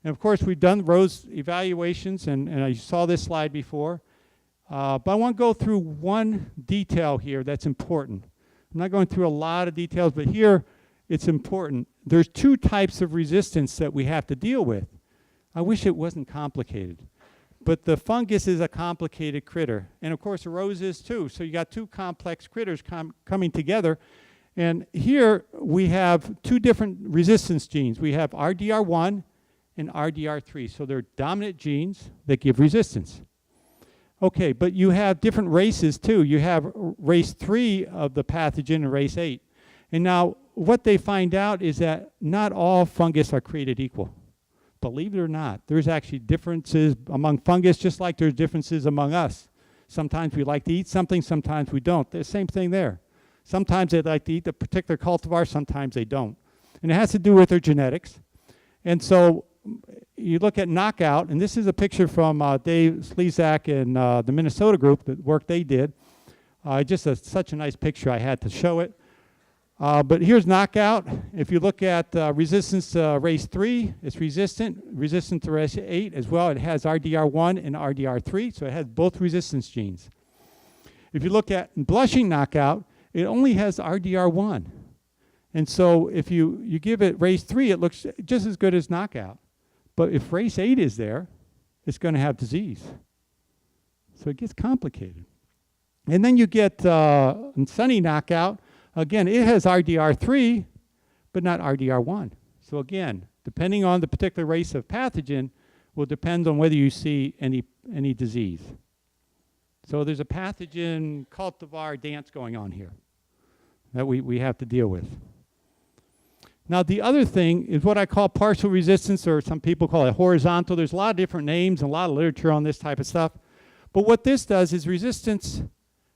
And of course, we've done rose evaluations, and I saw this slide before. But I want to go through one detail here that's important. I'm not going through a lot of details, but here it's important. There's 2 types of resistance that we have to deal with. I wish it wasn't complicated. But the fungus is a complicated critter. And of course, the rose is too. So you got 2 complex critters coming together. And here we have 2 different resistance genes. We have RDR1 and RDR3. So they're dominant genes that give resistance. Okay, but you have different races too. You have race 3 of the pathogen and race 8. And now what they find out is that not all fungus are created equal. Believe it or not, there's actually differences among fungus, just like there's differences among us. Sometimes we like to eat something, sometimes we don't. The same thing there. Sometimes they like to eat a particular cultivar, sometimes they don't. And it has to do with their genetics. And so you look at knockout, and this is a picture from Dave Slezak and the Minnesota group, the work they did. Just such a nice picture, I had to show it. But here's knockout. If you look at resistance to race 3, it's resistant to race 8 as well. It has RDR1 and RDR3, so it has both resistance genes. If you look at blushing knockout, it only has RDR1. And so if you give it race 3, it looks just as good as knockout. But if race 8 is there, it's going to have disease. So it gets complicated. And then you get sunny knockout. Again, it has RDR3, but not RDR1. So again, depending on the particular race of pathogen, will depend on whether you see any disease. So there's a pathogen cultivar dance going on here that we have to deal with. Now the other thing is what I call partial resistance, or some people call it horizontal. There's a lot of different names and a lot of literature on this type of stuff. But what this does is resistance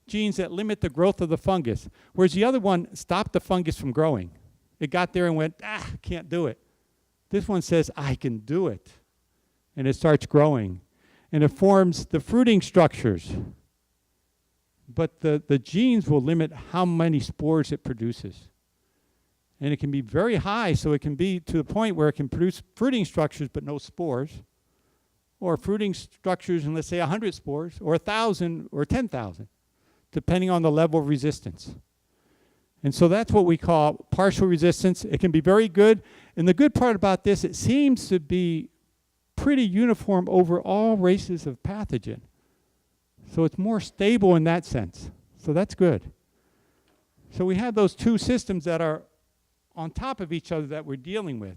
genes that limit the growth of the fungus, whereas the other one stopped the fungus from growing. It got there and went, can't do it. This one says, I can do it. And it starts growing. And it forms the fruiting structures. But the genes will limit how many spores it produces. And it can be very high, so it can be to the point where it can produce fruiting structures but no spores, or fruiting structures in, let's say, 100 spores, or 1,000 or 10,000. Depending on the level of resistance. And so that's what we call partial resistance. It can be very good, And the good part about this, it seems to be pretty uniform over all races of pathogen. So it's more stable in that sense. So that's good. So we have those two systems that are on top of each other that we're dealing with.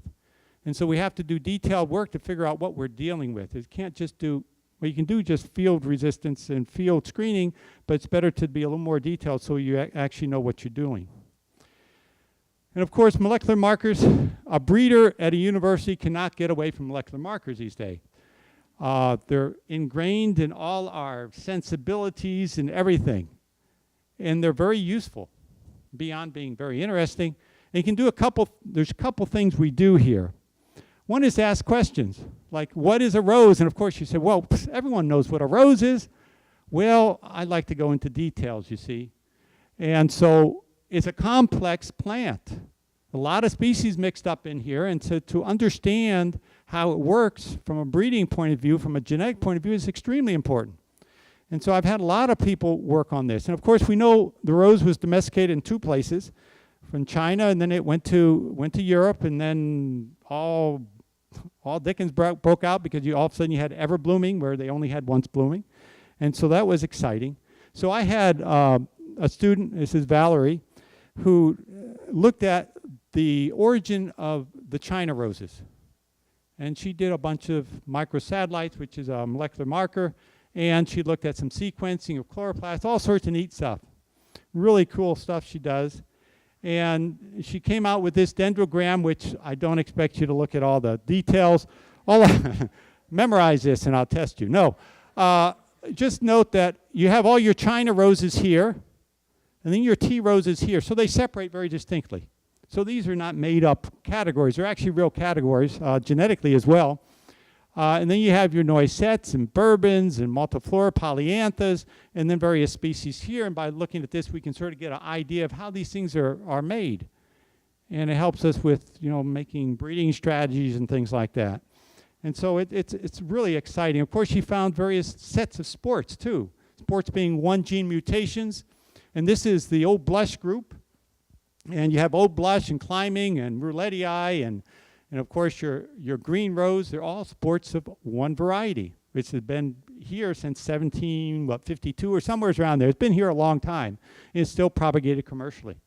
And so we have to do detailed work to figure out what we're dealing with. It can't just do, well, you can do just field resistance and field screening, but it's better to be a little more detailed so you actually know what you're doing. And of course, molecular markers, a breeder at a university cannot get away from molecular markers these days. They're ingrained in all our sensibilities and everything. And they're very useful, beyond being very interesting. And you can do there's a couple things we do here. One is to ask questions, like, what is a rose? And of course you say, well, everyone knows what a rose is. Well, I'd like to go into details, you see. And so it's a complex plant. A lot of species mixed up in here, and to understand how it works from a breeding point of view, from a genetic point of view, is extremely important. And so I've had a lot of people work on this. And of course we know the rose was domesticated in two places, from China, and then it went to Europe, and then all Dickens broke out because all of a sudden you had ever blooming where they only had once blooming. And so that was exciting. So I had a student, this is Valerie, who looked at the origin of the China roses. And she did a bunch of microsatellites, which is a molecular marker, and she looked at some sequencing of chloroplasts, all sorts of neat stuff. Really cool stuff she does. And she came out with this dendrogram, which I don't expect you to look at all the details. Memorize this and I'll test you. No, just note that you have all your China roses here, and then your tea roses here. So they separate very distinctly. So these are not made up categories. They're actually real categories, genetically as well. And then you have your noisettes and bourbons and multiflora polyanthas, and then various species here. And by looking at this, we can sort of get an idea of how these things are made. And it helps us with, making breeding strategies and things like that. And so it's really exciting. Of course, she found various sets of sports, too. Sports being one gene mutations. And this is the Old Blush group. And you have Old Blush and climbing and roulettii and of course your green rose. They're all sports of one variety, which has been here since 1752 or somewhere around there. It's been here a long time. And it's still propagated commercially.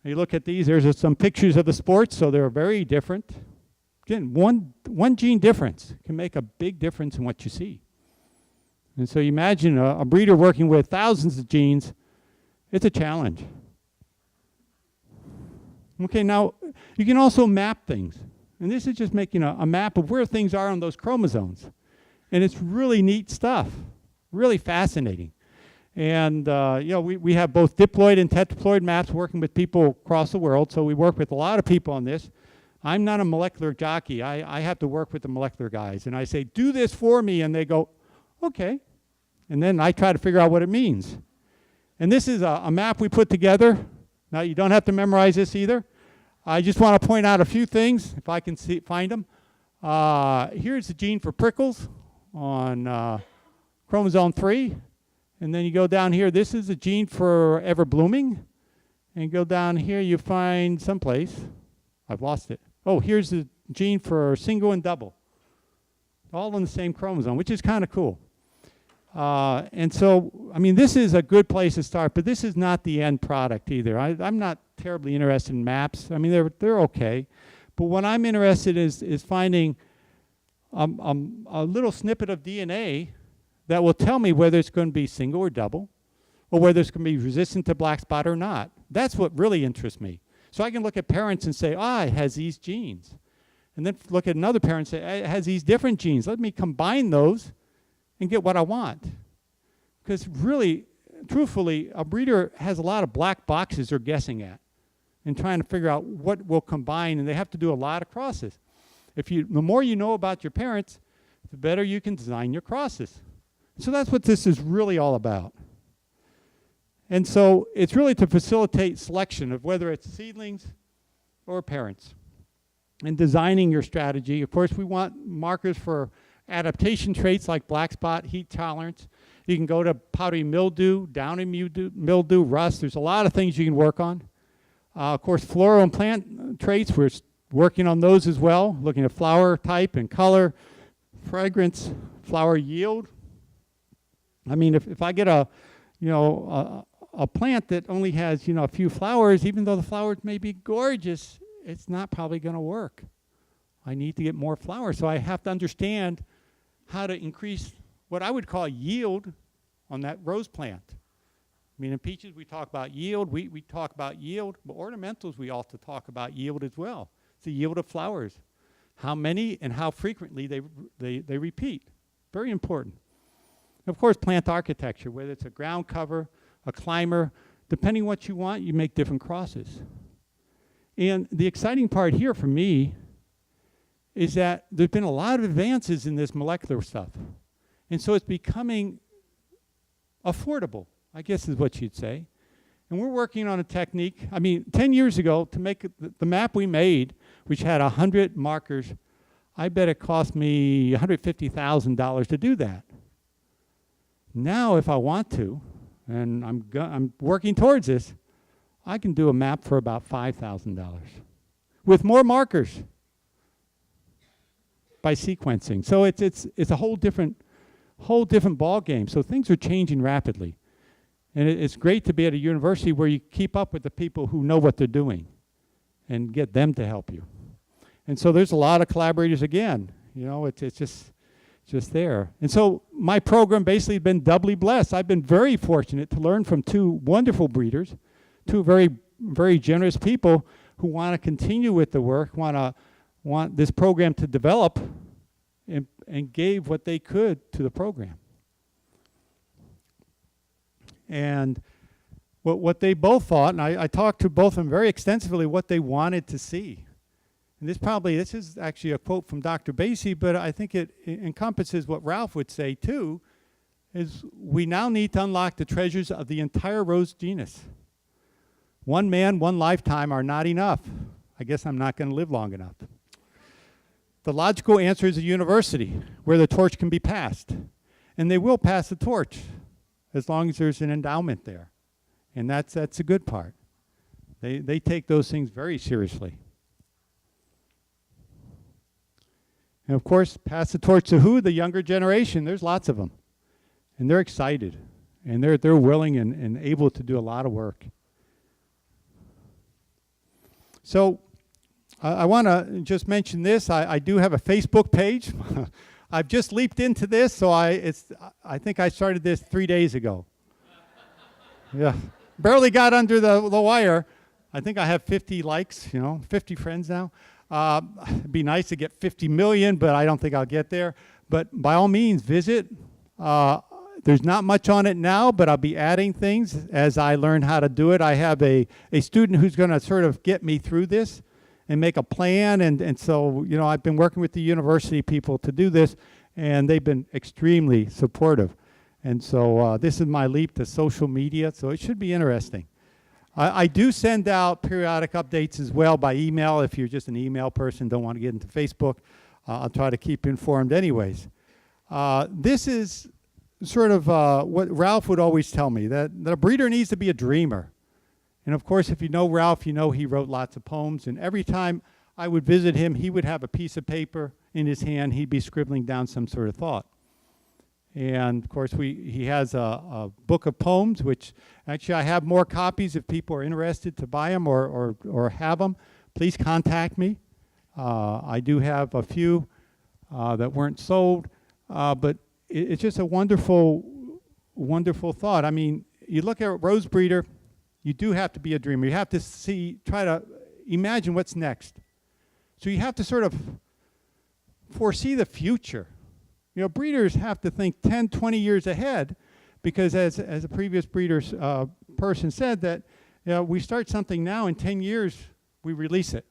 You look at these, there's some pictures of the sports, so they're very different. Again, one gene difference can make a big difference in what you see. And so you imagine a breeder working with thousands of genes. It's a challenge. Okay, now you can also map things. And this is just making a map of where things are on those chromosomes. And it's really neat stuff, really fascinating. And we have both diploid and tetraploid maps working with people across the world, so we work with a lot of people on this. I'm not a molecular jockey. I have to work with the molecular guys. And I say, do this for me, and they go, okay. And then I try to figure out what it means. And this is a map we put together. Now, you don't have to memorize this either. I just want to point out a few things, if I can find them. Here's the gene for prickles on chromosome 3. And then you go down here. This is a gene for ever blooming. And go down here, you find someplace. I've lost it. Oh, here's the gene for single and double. All on the same chromosome, which is kind of cool. And so, I mean, this is a good place to start, but this is not the end product either. I'm not terribly interested in maps. I mean, they're okay. But what I'm interested in is finding a little snippet of DNA that will tell me whether it's going to be single or double, or whether it's going to be resistant to black spot or not. That's what really interests me. So I can look at parents and say, it has these genes. And then look at another parent and say, it has these different genes. Let me combine those and get what I want. Because really, truthfully, a breeder has a lot of black boxes they're guessing at and trying to figure out what will combine, and they have to do a lot of crosses. The more you know about your parents, the better you can design your crosses. So that's what this is really all about. And so it's really to facilitate selection of whether it's seedlings or parents. And designing your strategy, of course, we want markers for adaptation traits like black spot, heat tolerance. You can go to powdery mildew, downy mildew, rust. There's a lot of things you can work on. Of course, floral and plant traits, we're working on those as well, looking at flower type and color, fragrance, flower yield. I mean, if I get a plant that only has, a few flowers, even though the flowers may be gorgeous, it's not probably going to work. I need to get more flowers, so I have to understand how to increase what I would call yield on that rose plant. I mean, in peaches, we talk about yield, we talk about yield, but ornamentals, we also talk about yield as well. It's the yield of flowers. How many and how frequently they repeat. Very important. Of course, plant architecture, whether it's a ground cover, a climber, depending what you want, you make different crosses. And the exciting part here for me is that there's been a lot of advances in this molecular stuff. And so it's becoming affordable, I guess is what you'd say. And we're working on a technique. I mean, 10 years ago, to make the map we made, which had 100 markers, I bet it cost me $150,000 to do that. Now, if I want to, and I'm working towards this, I can do a map for about $5,000 with more markers by sequencing. So it's a whole different ball game. So things are changing rapidly. And it's great to be at a university where you keep up with the people who know what they're doing and get them to help you. And so there's a lot of collaborators again. It's just there. And so my program basically has been doubly blessed. I've been very fortunate to learn from two wonderful breeders, two very, very generous people who want to continue with the work, want this program to develop, and gave what they could to the program. And what they both thought, and I talked to both of them very extensively, what they wanted to see. And this is actually a quote from Dr. Basie, but I think it encompasses what Ralph would say too, is we now need to unlock the treasures of the entire rose genus. One man, one lifetime are not enough. I guess I'm not going to live long enough. The logical answer is a university where the torch can be passed. And they will pass the torch as long as there's an endowment there. And that's a good part. They take those things very seriously. And of course, pass the torch to who? The younger generation. There's lots of them. And they're excited. And they're willing and able to do a lot of work. So I want to just mention this. I do have a Facebook page. I've just leaped into this, so I think I started this 3 days ago. Yeah, barely got under the wire. I think I have 50 likes, 50 friends now. It'd be nice to get 50 million, but I don't think I'll get there. But by all means, visit. There's not much on it now, but I'll be adding things as I learn how to do it. I have a student who's going to sort of get me through this and make a plan. And so, I've been working with the university people to do this, and they've been extremely supportive. And so this is my leap to social media, so it should be interesting. I do send out periodic updates as well by email. If you're just an email person, don't want to get into Facebook, I'll try to keep informed anyways. This is sort of what Ralph would always tell me, that a breeder needs to be a dreamer. And of course, if you know Ralph, you know he wrote lots of poems. And every time I would visit him, he would have a piece of paper in his hand. He'd be scribbling down some sort of thought. And of course, he has a book of poems, which actually I have more copies if people are interested to buy them or have them. Please contact me. I do have a few that weren't sold, but it's just a wonderful, wonderful thought. I mean, you look at a rose breeder, you do have to be a dreamer. You have to try to imagine what's next. So you have to sort of foresee the future. Breeders have to think 10, 20 years ahead, because as a previous breeder's person said, that we start something now, in 10 years we release it.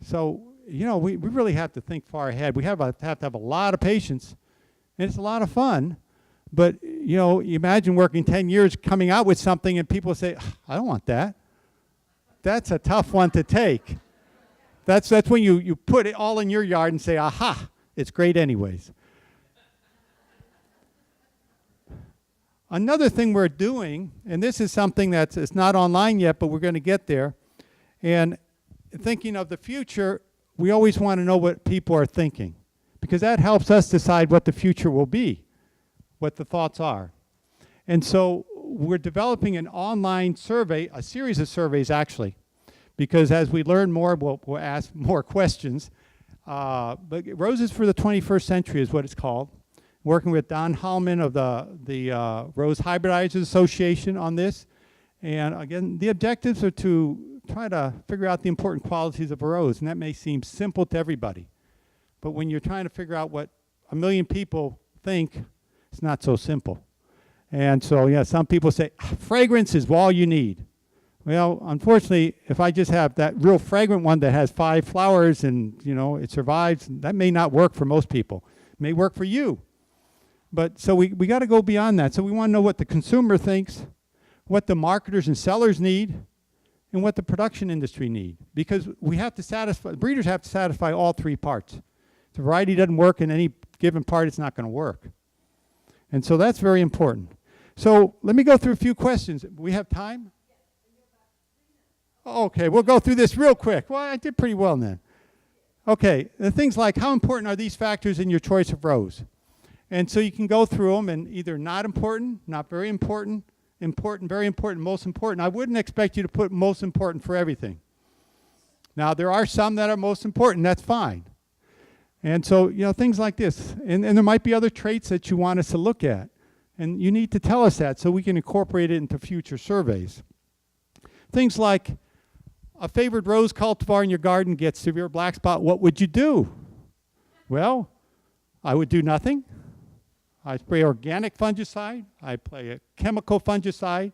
So we really have to think far ahead. We have to have a lot of patience, and it's a lot of fun. But you imagine working 10 years, coming out with something, and people say, "I don't want that." That's a tough one to take. That's when you put it all in your yard and say, "Aha, it's great anyways." Another thing we're doing, and this is something it's not online yet, but we're going to get there, And thinking of the future, we always want to know what people are thinking, because that helps us decide what the future will be, what the thoughts are. And so we're developing an online survey, a series of surveys actually, because as we learn more, we'll ask more questions. But Roses for the 21st Century is what it's called. Working with Don Hallman of the Rose Hybridizers Association on this. And again, the objectives are to try to figure out the important qualities of a rose, and that may seem simple to everybody. But when you're trying to figure out what 1 million people think, it's not so simple. And so, yeah, some people say, fragrance is all you need. Well, unfortunately, if I just have that real fragrant one that has 5 flowers and, you know, it survives, that may not work for most people. It may work for you. But so we got to go beyond that. So we want to know what the consumer thinks, what the marketers and sellers need, and what the production industry need. Because we have to satisfy, breeders have to satisfy all 3 parts. If the variety doesn't work in any given part, it's not going to work. And so that's very important. So let me go through a few questions. We have time? Okay, we'll go through this real quick. Well, I did pretty well then. Okay, the things like how important are these factors in your choice of rose? And so you can go through them and either not important, not very important, important, very important, most important. I wouldn't expect you to put most important for everything. Now, there are some that are most important. That's fine. And so, you know, things like this. And there might be other traits that you want us to look at. And you need to tell us that so we can incorporate it into future surveys. Things like a favored rose cultivar in your garden gets severe black spot. What would you do? Well, I would do nothing. I spray organic fungicide. I play a chemical fungicide.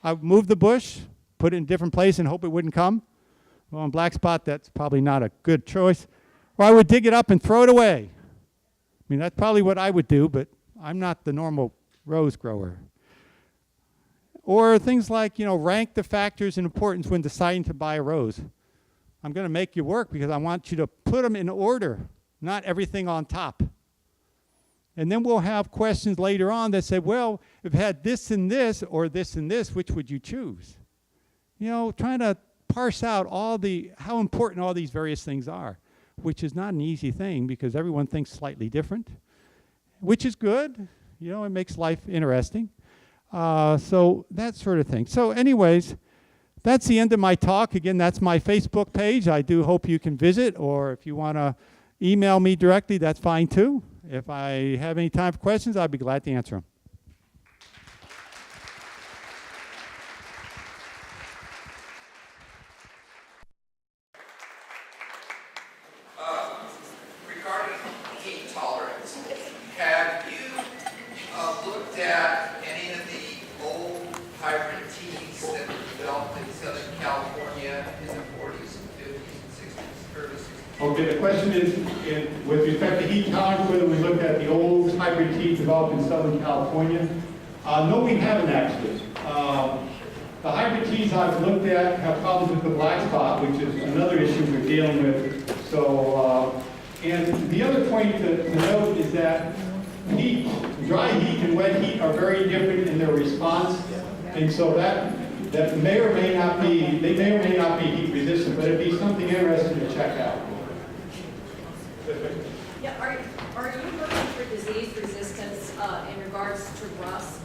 I would move the bush, put it in a different place and hope it wouldn't come. Well, on black spot, that's probably not a good choice. Or I would dig it up and throw it away. I mean, that's probably what I would do, but I'm not the normal rose grower. Or things like, you know, rank the factors in importance when deciding to buy a rose. I'm going to make you work because I want you to put them in order, not everything on top. And then we'll have questions later on that say, well, if it had this and this, or this and this, which would you choose? You know, trying to parse out how important all these various things are, which is not an easy thing because everyone thinks slightly different, which is good. You know, it makes life interesting. So that sort of thing. So anyways, that's the end of my talk. Again, that's my Facebook page. I do hope you can visit, or if you want to email me directly, that's fine too. If I have any time for questions, I'd be glad to answer them. Regarding heat tolerance, have you looked at any of the old hybrid teas that were developed in Southern California in the 40s and 50s and 60s, early 60s? Okay, the question is, with respect to heat tolerance, whether we looked at the old hybrid tea developed in Southern California. No, we haven't actually. The hybrid teas I've looked at have problems with the black spot, which is another issue we're dealing with. So, and the other point to note is that heat, dry heat and wet heat are very different in their response. And so that may or may not be, they may or may not be heat resistant, but it'd be something interesting to check out. Yeah, are you looking for disease resistance in regards to rust?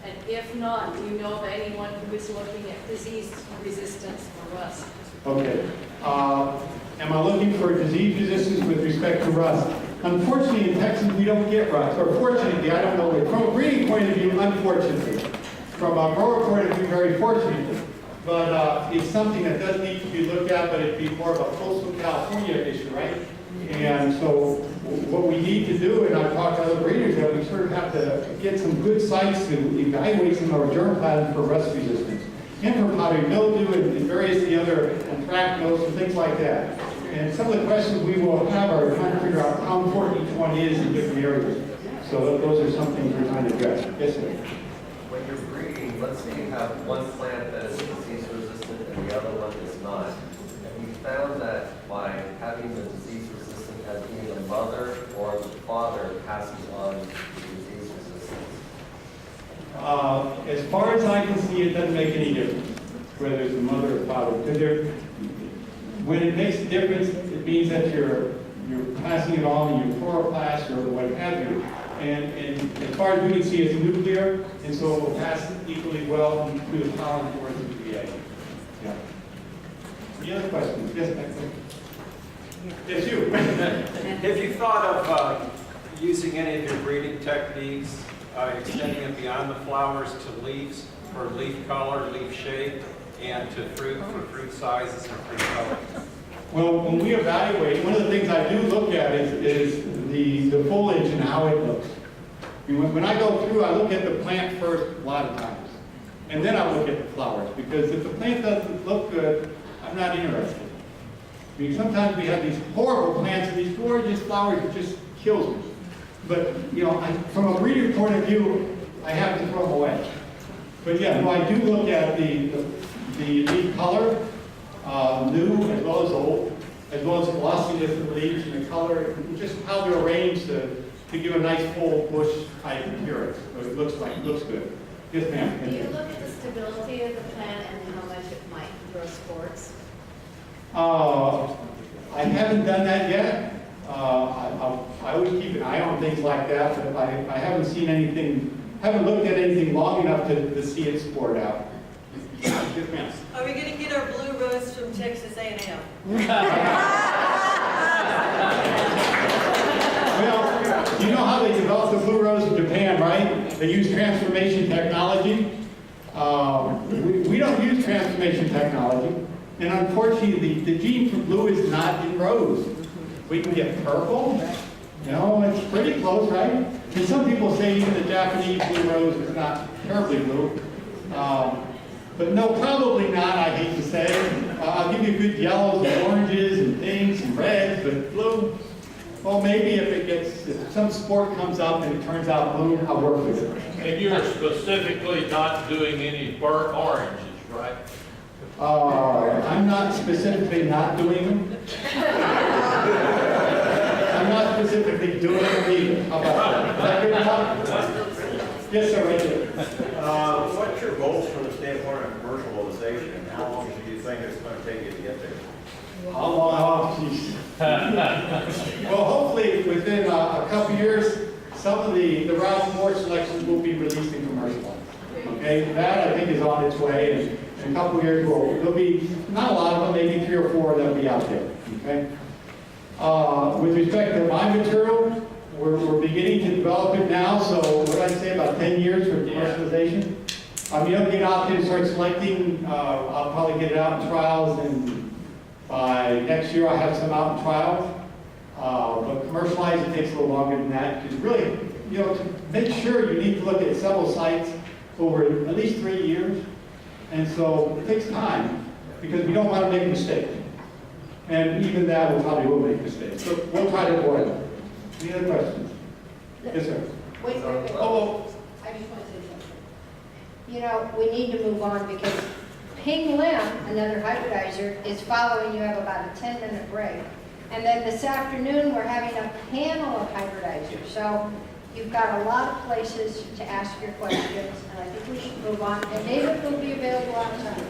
And if not, do you know of anyone who is looking at disease resistance for rust? Okay. Am I looking for disease resistance with respect to rust? Unfortunately, in Texas, we don't get rust. Or fortunately, I don't know. From a breeding point of view, unfortunately. From a grower point of view, very fortunately. But it's something that does need to be looked at, but it'd be more of a coastal California issue, right? And so what we need to do, and I've talked to other breeders, that we sort of have to get some good sites to evaluate some of our germplasm for rust resistance. And for powdery mildew and various of the other anthracnose and things like that. And some of the questions we will have are trying to figure out how important each one is in different areas. So those are some things we're trying to address. Yes, sir? When you're breeding, let's say you have one plant that is disease resistant and the other one is not. And we found that by having the disease resistant as being the mother or the father passes on the disease resistance. As far as I can see, it doesn't make any difference whether it's the mother or father. when it makes a difference, it means that you're passing it on in your chloroplast or what have you. And as far as we can see, it's nuclear, and so it will pass equally well through the pollen pores of the egg. Yeah. Any other questions? Yes, back there. Yes, you. Have you thought of using any of your breeding techniques, extending it beyond the flowers to leaves, for leaf color, leaf shape, and to fruit, for fruit sizes and fruit color? Well, when we evaluate, one of the things I do look at is the foliage and how it looks. When I go through, I look at the plant first a lot of times. And then I look at the flowers, because if the plant doesn't look good, I'm not interested. I mean, sometimes we have these horrible plants and these gorgeous flowers, it just kills me. But, you know, from a breeder point of view, I have to throw them away. But yeah, no, I do look at the leaf color, new as well as old, as well as the glossiness of the leaves and the color, and just how they're arranged to give a nice full bush type appearance. So it looks good. Yes, ma'am. Do you look at the stability of the plant and how much it might throw spores? I haven't done that yet. I always keep an eye on things like that, but I haven't seen anything, haven't looked at anything long enough to see it spored out. Yes, ma'am. Are we going to get our blue rose from Texas A&M? Well, you know how they developed the blue rose in Japan, right? They use transformation technology. We don't use transformation technology. And unfortunately, the gene for blue is not in rose. We can get purple. You know, it's pretty close, right? And some people say even the Japanese blue rose is not terribly blue. But no, probably not, I hate to say. I'll give you good yellows and oranges and pinks and reds, but blue, well, maybe if some sport comes up and it turns out blue, I'll work with it. And you're specifically not doing any burnt oranges, right? I'm not specifically not doing them. I'm not specifically doing them either. How about that? Is that good enough? Yes, sir, right there. What's your goals from the standpoint of commercialization? How long do you think it's going to take you to get there? How long? Oh, geez. Well, hopefully within a couple years, some of the route 4 selections will be released and commercialized. Okay, that I think is on its way. And in a couple of years, there'll be not a lot of them, maybe 3 or 4 that'll be out there. Okay. With respect to my material, we're beginning to develop it now. So what did I say, about 10 years for commercialization? You don't get out there and start selecting. I'll probably get it out in trials, and by next year I'll have some out in trials. But commercialize, it takes a little longer than that. Because really, you know, to make sure, you need to look at several sites over at least 3 years. And so it takes time, because we don't want to make a mistake. And even that, we probably will make mistakes. So we'll try to avoid it. Any other questions? Yes, sir. Wait. Oh, I just want to say something. You know, we need to move on because Ping Lim, another hybridizer, is following. You have about a 10-minute break. And then this afternoon, we're having a panel of hybridizers. So you've got a lot of places to ask your questions, and I think we should move on. And David will be available on time.